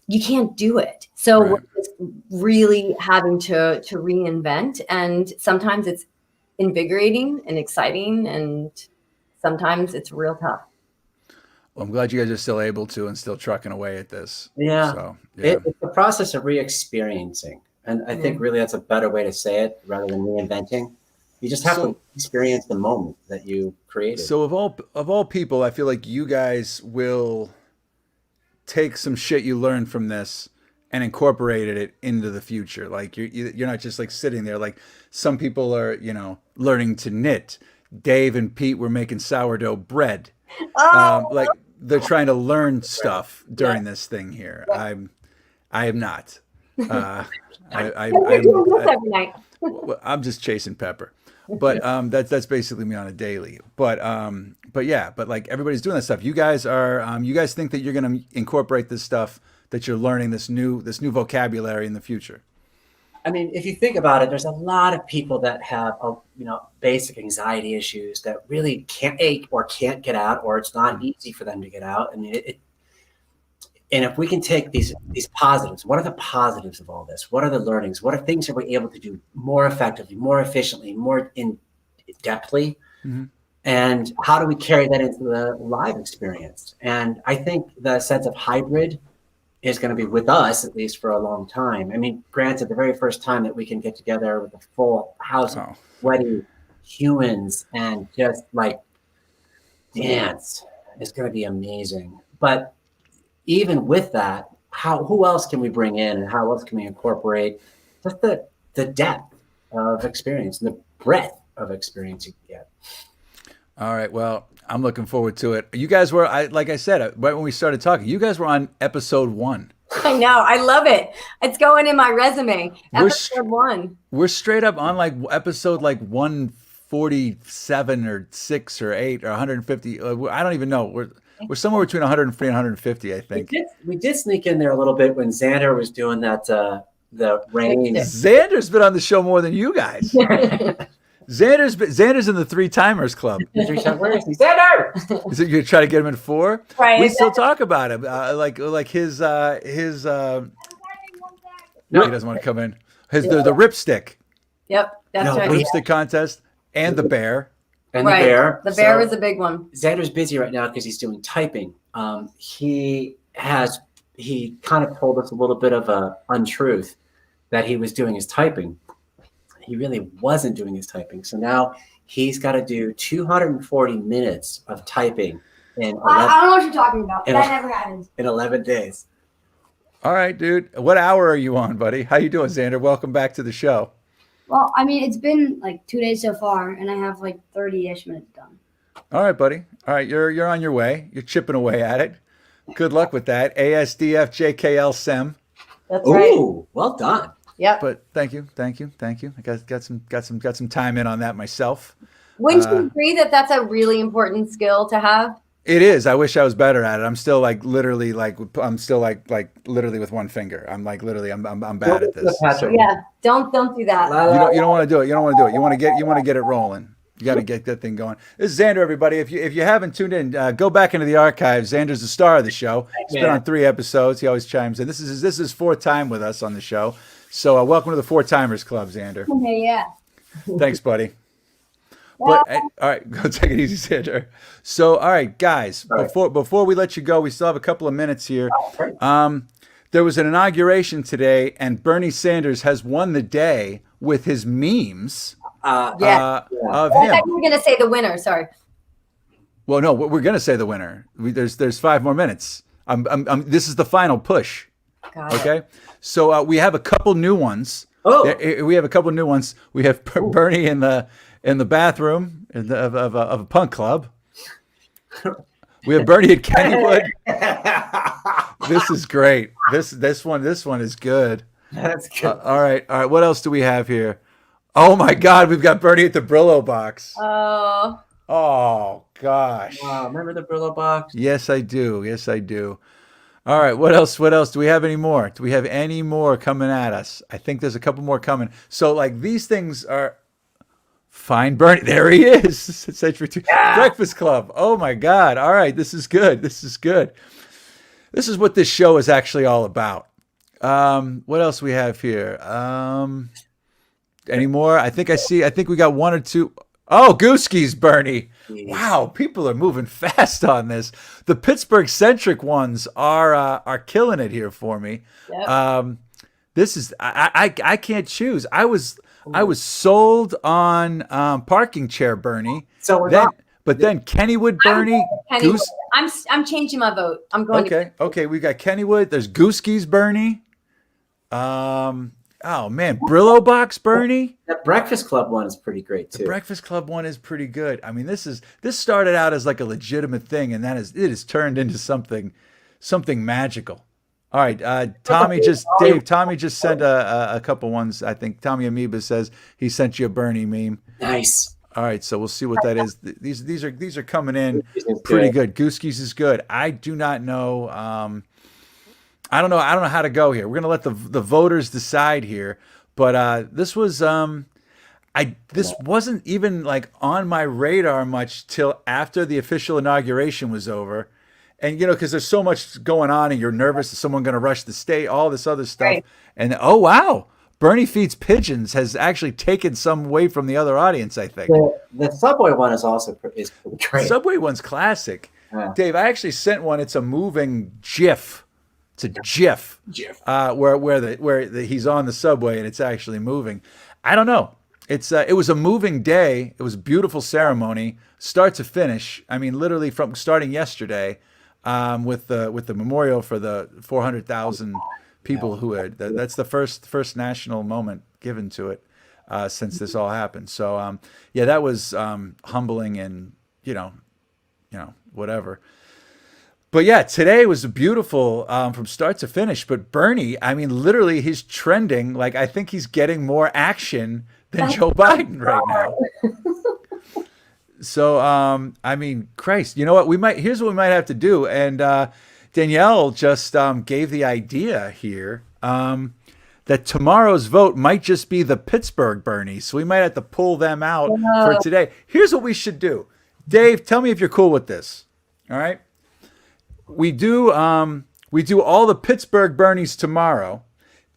You can't do it. So Right. we're just really having to reinvent, and sometimes it's invigorating and exciting, and sometimes it's real tough. Well, I'm glad you guys are still able to and still trucking away at this. Yeah. So, yeah. It's the process of re-experiencing. And I think really that's a better way to say it rather than reinventing. You just have to experience the moment that you created. So of all people, I feel like you guys will take some shit you learned from this and incorporated it into the future. Like you're not just like sitting there. Like some people are, learning to knit. Dave and Pete were making sourdough bread. Like they're trying to learn stuff during this thing here. I am not. Every night. I'm just chasing pepper. But that's basically me on a daily. But like everybody's doing that stuff. You guys are you guys think that you're going to incorporate this stuff that you're learning, this new vocabulary in the future? I mean, if you think about it, there's a lot of people that have basic anxiety issues that really can't get out, or it's not easy for them to get out. I mean, and if we can take these positives, what are the positives of all this? What are the learnings? What are things that we're able to do more effectively, more efficiently, more in-depthly? Mm-hmm. And how do we carry that into the live experience? And I think the sense of hybrid is going to be with us, at least for a long time. I mean, granted, the very first time that we can get together with a full house of sweaty humans and just like dance is going to be amazing. But even with that, who else can we bring in, and how else can we incorporate just the depth of experience and the breadth of experience you can get? All right. Well, I'm looking forward to it. You guys were, like I said, right when we started talking, you guys were on episode 1. I know. I love it. It's going in my resume. Episode 1. We're straight up on like episode like 147 or 6 or 8 or 150. I don't even know. We're somewhere between 140 and 150, I think. We did sneak in there a little bit when Xander was doing that, the rain. Xander's been on the show more than you guys. Xander's in the 3-timers club. Where is he? Xander! Is it you try to get him in 4? Right. We still talk about him. Like his no, he doesn't want to come in. The ripstick. Yep, that's right. Lipstick contest and the bear. And the bear. The bear was a big one. Xander's busy right now because he's doing typing. He kind of told us a little bit of a untruth that he was doing his typing. He really wasn't doing his typing. So now he's got to do 240 minutes of typing in 11, I don't know what you're talking about. That never happens. In 11 days. All right, dude. What hour are you on, buddy? How you doing, Xander? Welcome back to the show. Well, I mean, it's been like 2 days so far, and I have like 30-ish minutes done. All right, buddy. All right, you're on your way. You're chipping away at it. Good luck with that. ASDF JKL That's right. Ooh, well done. Yep. But thank you. I got some time in on that myself. Wouldn't you agree that that's a really important skill to have? It is. I wish I was better at it. I'm still literally with one finger. I'm bad at this. So, yeah. Don't do that. You don't want to do it. You want to get it rolling. You got to get that thing going. This is Xander, everybody. If you haven't tuned in, go back into the archives. Xander's the star of the show. He's been on 3 episodes. He always chimes in. This is his 4th time with us on the show. So welcome to the 4-timers club, Xander. Yeah. Thanks, buddy. But all right, go take it easy, Xander. So, all right, guys, before we let you go, we still have a couple of minutes here. There was an inauguration today, and Bernie Sanders has won the day with his memes of him. I thought you were going to say the winner. Sorry. Well, no, we're going to say the winner. There's 5 more minutes. This is the final push. Okay, so we have a couple new ones. We have a couple new ones. We have Bernie in the bathroom of a punk club. We have Bernie at Kennywood. This is great. This one is good. That's good. All right. What else do we have here? Oh my God, we've got Bernie at the Brillo box. Oh gosh. Wow, remember the Brillo box? Yes, I do. All right, what else? Do we have any more? Do we have any more coming at us? I think there's a couple more coming. So, like, these things are fine. Bernie, there he is. Century 2 Breakfast Club. Oh my God. All right, this is good. This is what this show is actually all about. What else we have here? Any more? I think we got 1 or 2. Oh, Gooski's Bernie. Wow, people are moving fast on this. The Pittsburgh-centric ones are killing it here for me. Yep. This is I can't choose. I was sold on parking chair Bernie. So then Kennywood Bernie. Kennywood. I'm changing my vote. I'm going. Okay. We got Kennywood. There's Gooskies Bernie. Oh man, Brillo Box Bernie. That Breakfast Club one is pretty great too. The Breakfast Club one is pretty good. I mean, this started out as like a legitimate thing, and it has turned into something magical. All right, Tommy just sent a couple ones. I think Tommy Amoeba says he sent you a Bernie meme. Nice. All right, so we'll see what that is. These are coming in pretty good. Gooskies is good. I do not know. I don't know how to go here. We're gonna let the voters decide here. But this was this wasn't even like on my radar much till after the official inauguration was over. And, because there's so much going on and you're nervous that someone's going to rush the state, all this other stuff. Right. And, oh, wow, Bernie Feeds Pigeons has actually taken some away from the other audience, I think. The Subway one is also pretty great. Subway one's classic. Yeah. Dave, I actually sent one. It's a moving GIF. It's a GIF. Where he's on the subway and it's actually moving. I don't know. It was a moving day. It was a beautiful ceremony, start to finish. I mean, literally from starting yesterday. With the memorial for the 400,000 people who had that's the first national moment given to it since this all happened. So that was humbling and whatever. But yeah, today was beautiful from start to finish. But Bernie, I mean, literally, he's trending like I think he's getting more action than Joe Biden right now. So, I mean, Christ, you know what? Here's what we might have to do. And Danielle just gave the idea here that tomorrow's vote might just be the Pittsburgh Bernies. So we might have to pull them out for today. Here's what we should do. Dave, tell me if you're cool with this. All right. We do all the Pittsburgh Bernies tomorrow.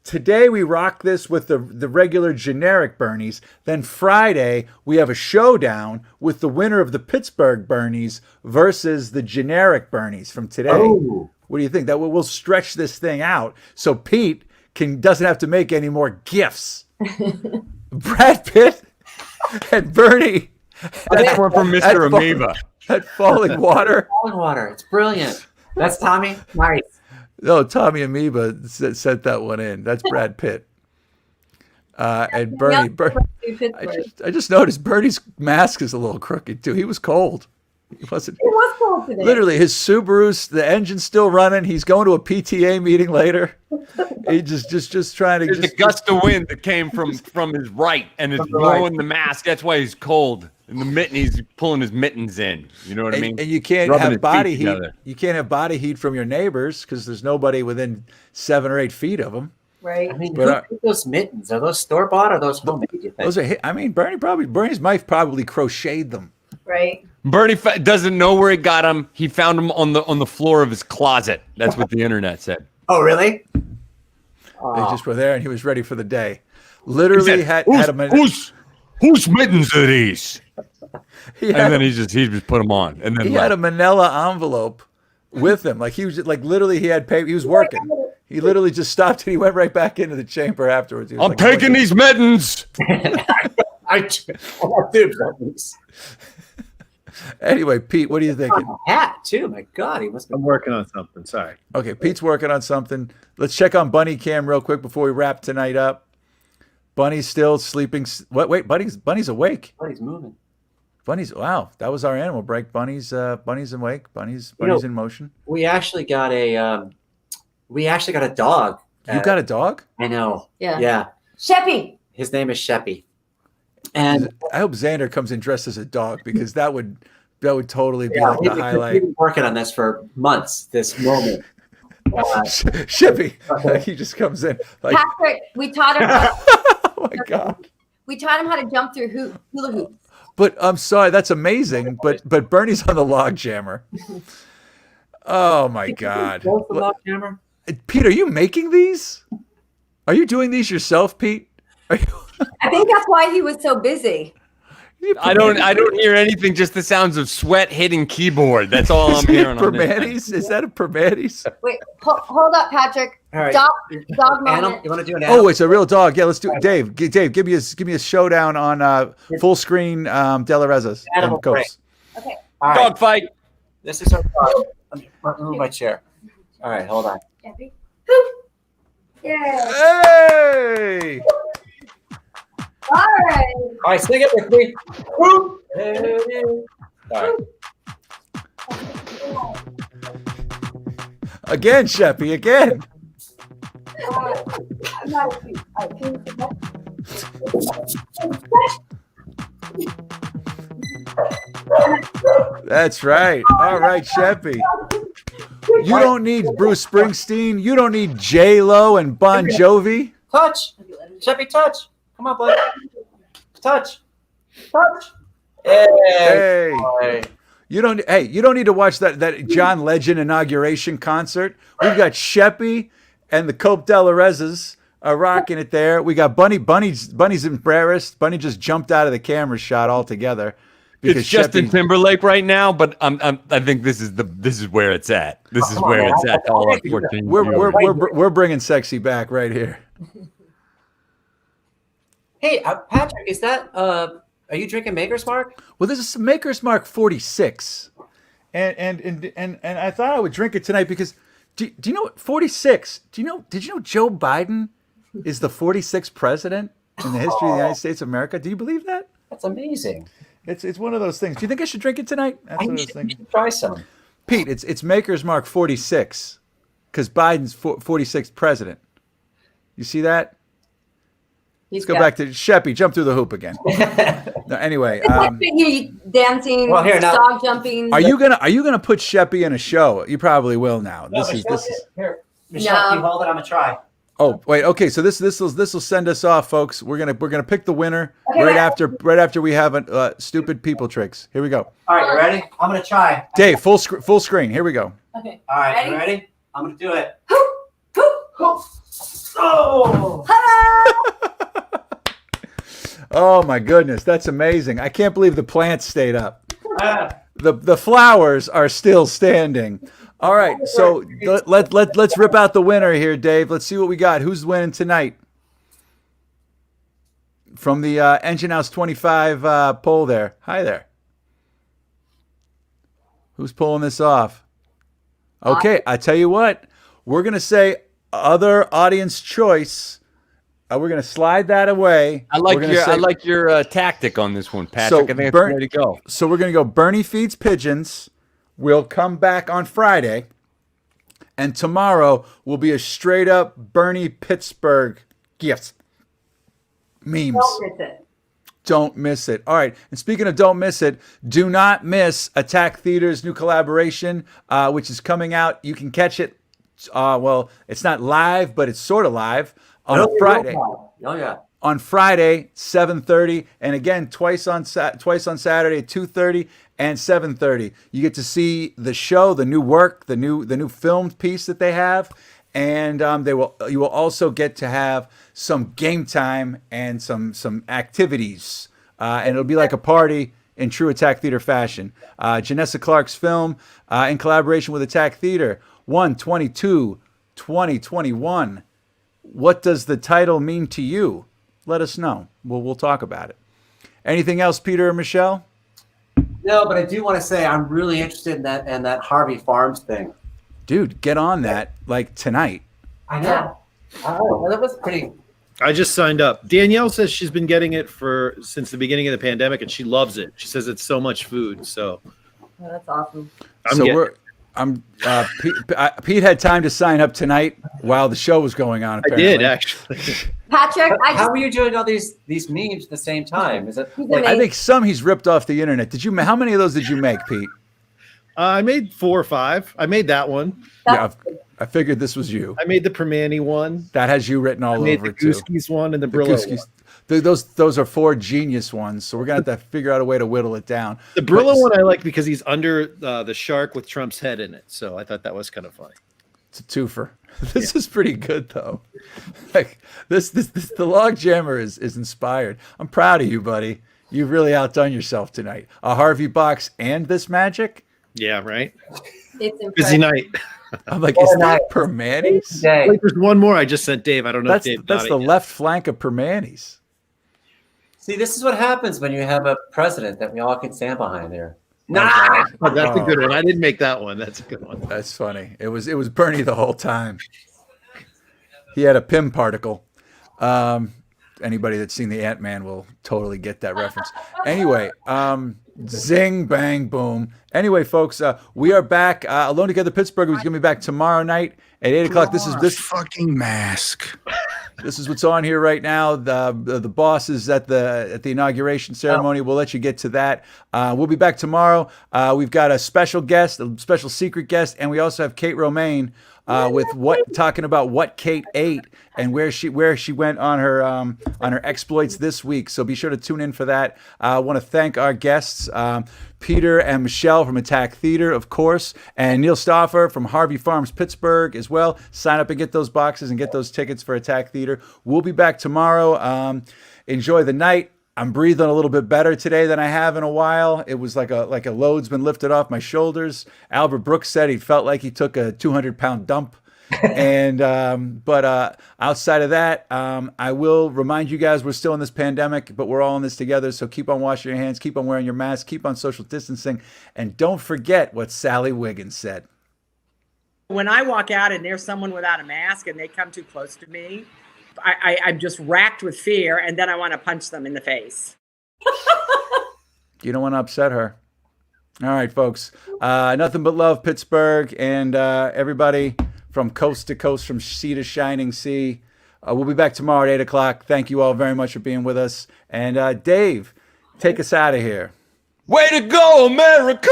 Today we rock this with the regular generic Bernies. Then Friday we have a showdown with the winner of the Pittsburgh Bernies versus the generic Bernies from today. Oh. What do you think? That we'll stretch this thing out so Pete doesn't have to make any more gifts. Brad Pitt and Bernie. That's one from Mr. Amoeba. At Falling Water. Falling Water. It's brilliant. That's Tommy. Nice. No, Tommy Amoeba sent that one in. That's Brad Pitt. And Bernie. I just noticed Bernie's mask is a little crooked too. He was cold. He was cold today. Literally, his Subaru's, the engine's still running. He's going to a PTA meeting later. He just trying to. There's a gust of wind that came from his right, and it's blowing the mask. That's why he's cold. And the mitten, he's pulling his mittens in. You know what I mean? And you can't have body heat. You can't have body heat from your neighbors because there's nobody within 7 or 8 feet of them. Right. I mean, who made those mittens? Are those store bought or those homemade? Those are. I mean, Bernie's wife probably crocheted them. Right. Bernie doesn't know where he got them. He found them on the floor of his closet. That's what the internet said. Oh, really? They just were there, and he was ready for the day. Literally had a whose mittens are these? And then he just put them on, and then he had a manila envelope with him. Like he was like literally he had paper. He was working. He literally just stopped and he went right back into the chamber afterwards. I'm taking these mittens. I did mittens. Anyway, Pete, what are you thinking? Hat too. My God, he must. I'm working on something. Sorry. Okay, Pete's working on something. Let's check on Bunny Cam real quick before we wrap tonight up. Bunny's still sleeping. Wait, Bunny's awake. Bunny's moving. Wow, that was our animal break. Bunny's awake. Bunny's in motion. We actually got a dog. You got a dog? I know. Yeah. Sheppy. His name is Sheppy. And I hope Xander comes in dressed as a dog because that would totally be like the highlight. We've been working on this for months. This moment. Sheppy, he just comes in. Like, Patrick, we taught him. Oh my God. We taught him how to jump through hula hoops. But I'm sorry, that's amazing. But Bernie's on the log jammer. Oh my God. The log jammer? Pete, are you making these? Are you doing these yourself, Pete? I think that's why he was so busy. I don't hear anything. Just the sounds of sweat hitting keyboard. That's all I'm hearing. Permanis? Is that a Permanis? Wait, hold up, Patrick. All right. Dog Animal, moment. you want to do an animal? Oh, it's a real dog. Yeah, let's do it. Dave, give me a showdown on full screen De La Reza's and Animal Copes. Okay. All right. Dog fight. This is our dog. Let me move my chair. All right, hold on. Jeffy. Yeah. Hey! All right. All right, sing it with me. Woo! Hey. All right. Again, Sheppy, again. That's right. All right, Sheppy. You don't need Bruce Springsteen. You don't need J-Lo and Bon Jovi. Touch. Sheppy, touch. Come on, bud. Touch. Touch. Hey. Hey. All right. You don't need to watch that John Legend inauguration concert. We've got Sheppy and the Kope De La Rezas are rocking it there. We got Bunny's embarrassed. Bunny just jumped out of the camera shot altogether. It's Justin Timberlake right now, but I think this is where it's at. This is where it's at. All our 14 we're bringing sexy back right here. Hey, Patrick, is that are you drinking Maker's Mark? Well, this is Maker's Mark 46, and I thought I would drink it tonight because do you know what 46? Did you know Joe Biden is the 46th president in the history of the United States of America? Do you believe that? That's amazing. It's one of those things. Do you think I should drink it tonight? That's what I was thinking. Should try some. Pete, it's Maker's Mark 46 because Biden's 46th president. You see that? Let's go back to Sheppy. Jump through the hoop again. No, anyway, Dancing, well, here, now, dog jumping. are you gonna put Sheppy in a show? You probably will now. No, This is. Here, Michelle, you hold it. I'm gonna try. Oh wait, okay. So this will send us off, folks. We're gonna pick the winner Okay, right after we have stupid people tricks. Here we go. All right, you ready? I'm gonna try. Dave, full screen. Here we go. Okay. All right, Ready? you ready? I'm gonna do it. Oh! Oh my goodness, that's amazing! I can't believe the plants stayed up. The flowers are still standing. All right, so let's rip out the winner here, Dave. Let's see what we got. Who's winning tonight? From the Engine House 25 poll there. Hi there. Who's pulling this off? Okay, I tell you what. We're going to say other audience choice. We're going to slide that away. I like your tactic on this one, Patrick. So I think it's the way to go. So we're going to go Bernie feeds pigeons. We'll come back on Friday. And tomorrow will be a straight up Bernie Pittsburgh gift. Memes. Don't miss it. Don't miss it. All right. And speaking of don't miss it, do not miss Attack Theater's new collaboration, which is coming out. You can catch it. Well, it's not live, but it's sort of live on Friday. Oh yeah. On Friday, 7:30, and again twice on Saturday at 2:30 and 7:30. You get to see the show, the new work, the new filmed piece that they have, and you will also get to have some game time and some activities, and it'll be like a party in true Attack Theater fashion. Janessa Clark's film in collaboration with Attack Theater, 1/22/2021. What does the title mean to you? Let us know. We'll talk about it. Anything else, Peter or Michelle? No, but I do want to say I'm really interested in that Harvie Farms thing. Dude, get on that like tonight. I know. Oh, that was pretty. I just signed up. Danielle says she's been getting it since the beginning of the pandemic, and she loves it. She says it's so much food. So Oh, that's awesome. Pete had time to sign up tonight while the show was going on. Apparently. I did actually. Patrick, How are you doing all these memes at the same time? Is it? I think some he's ripped off the internet. How many of those did you make, Pete? I made 4 or 5. I made that one. Yeah, I figured this was you. I made the Permani one. That has you written all over it too. I made the Gooskies one and the Brillo one. Those are 4 genius ones, so we're gonna have to figure out a way to whittle it down. The Brillo one I like because he's under the shark with Trump's head in it, so I thought that was kind of funny. It's a twofer. This is pretty good though. Like this the log jammer is inspired. I'm proud of you, buddy. You've really outdone yourself tonight. A Harvey box and this magic? Yeah, right. It's Busy impressive. night. I'm like, is that Permanis? Day. There's one more I just sent Dave. I don't know That's if Dave that's got the it yet. left flank of Permanis. See, this is what happens when you have a president that we all can stand behind there. Nah! Oh, that's a good one. I didn't make that one. That's a good one. That's funny. It was Bernie the whole time. He had a Pym particle. Anybody that's seen the Ant-Man will totally get that reference. Anyway, zing, bang, boom. Anyway, folks, we are back. Alone Together Pittsburgh is going to be back tomorrow night at 8 o'clock. This is this fucking mask. This is what's on here right now. The boss is at the inauguration ceremony. We'll let you get to that. We'll be back tomorrow. We've got a special guest, a special secret guest, and we also have Kate Romaine with talking about what Kate ate and where she went on her exploits this week. So be sure to tune in for that. I want to thank our guests, Peter and Michelle from Attack Theater, of course, and Neil Stauffer from Harvie Farms Pittsburgh as well. Sign up and get those boxes and get those tickets for Attack Theater. We'll be back tomorrow. Enjoy the night. I'm breathing a little bit better today than I have in a while. It was like a load's been lifted off my shoulders. Albert Brooks said he felt like he took a 200-pound dump. And but outside of that, I will remind you guys we're still in this pandemic, but we're all in this together. So keep on washing your hands, keep on wearing your mask, keep on social distancing, and don't forget what Sally Wiggins said. When I walk out and there's someone without a mask and they come too close to me, I'm just racked with fear, and then I want to punch them in the face. You don't want to upset her. All right, folks. Nothing but love, Pittsburgh, and everybody from coast to coast, from sea to shining sea. We'll be back tomorrow at 8 o'clock. Thank you all very much for being with us. And Dave, take us out of here. Way to go, America!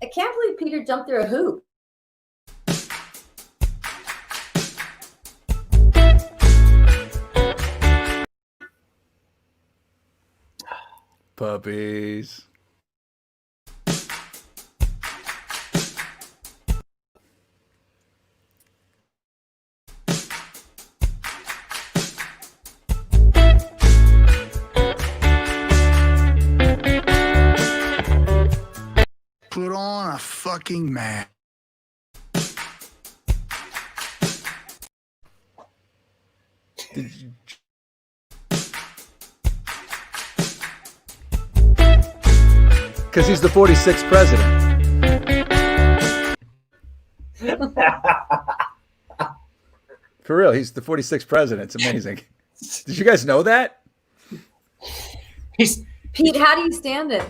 I can't believe Peter jumped through a hoop. Puppies. Put on a fucking mask. Because he's the 46th president. For real, he's the 46th president. It's amazing. Did you guys know that? Pete, how do you stand it?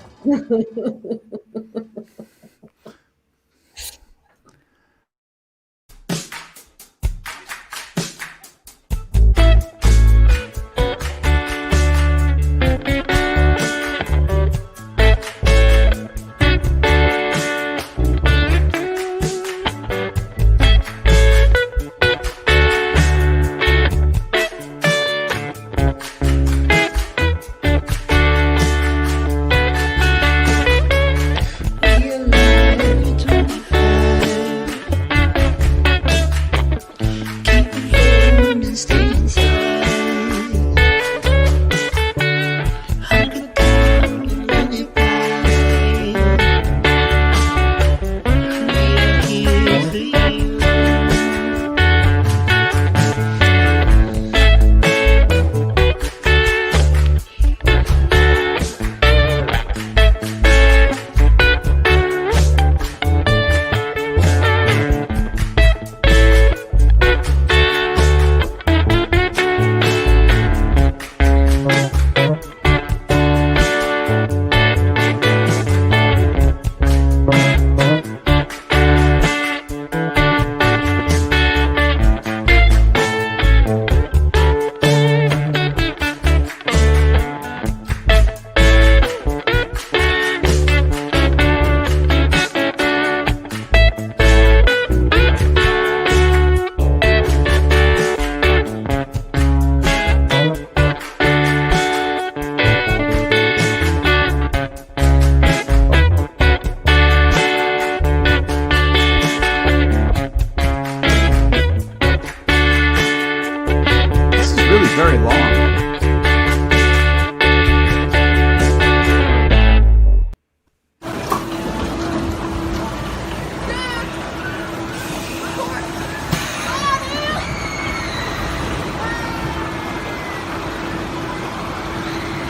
long.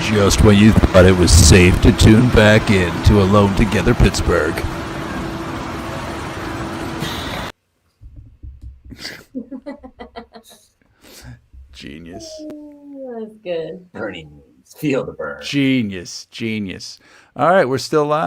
Just when you thought it was safe to tune back in to Alone Together Pittsburgh. Genius. That's good. Burning. Feel the burn. Genius. All right, we're still live.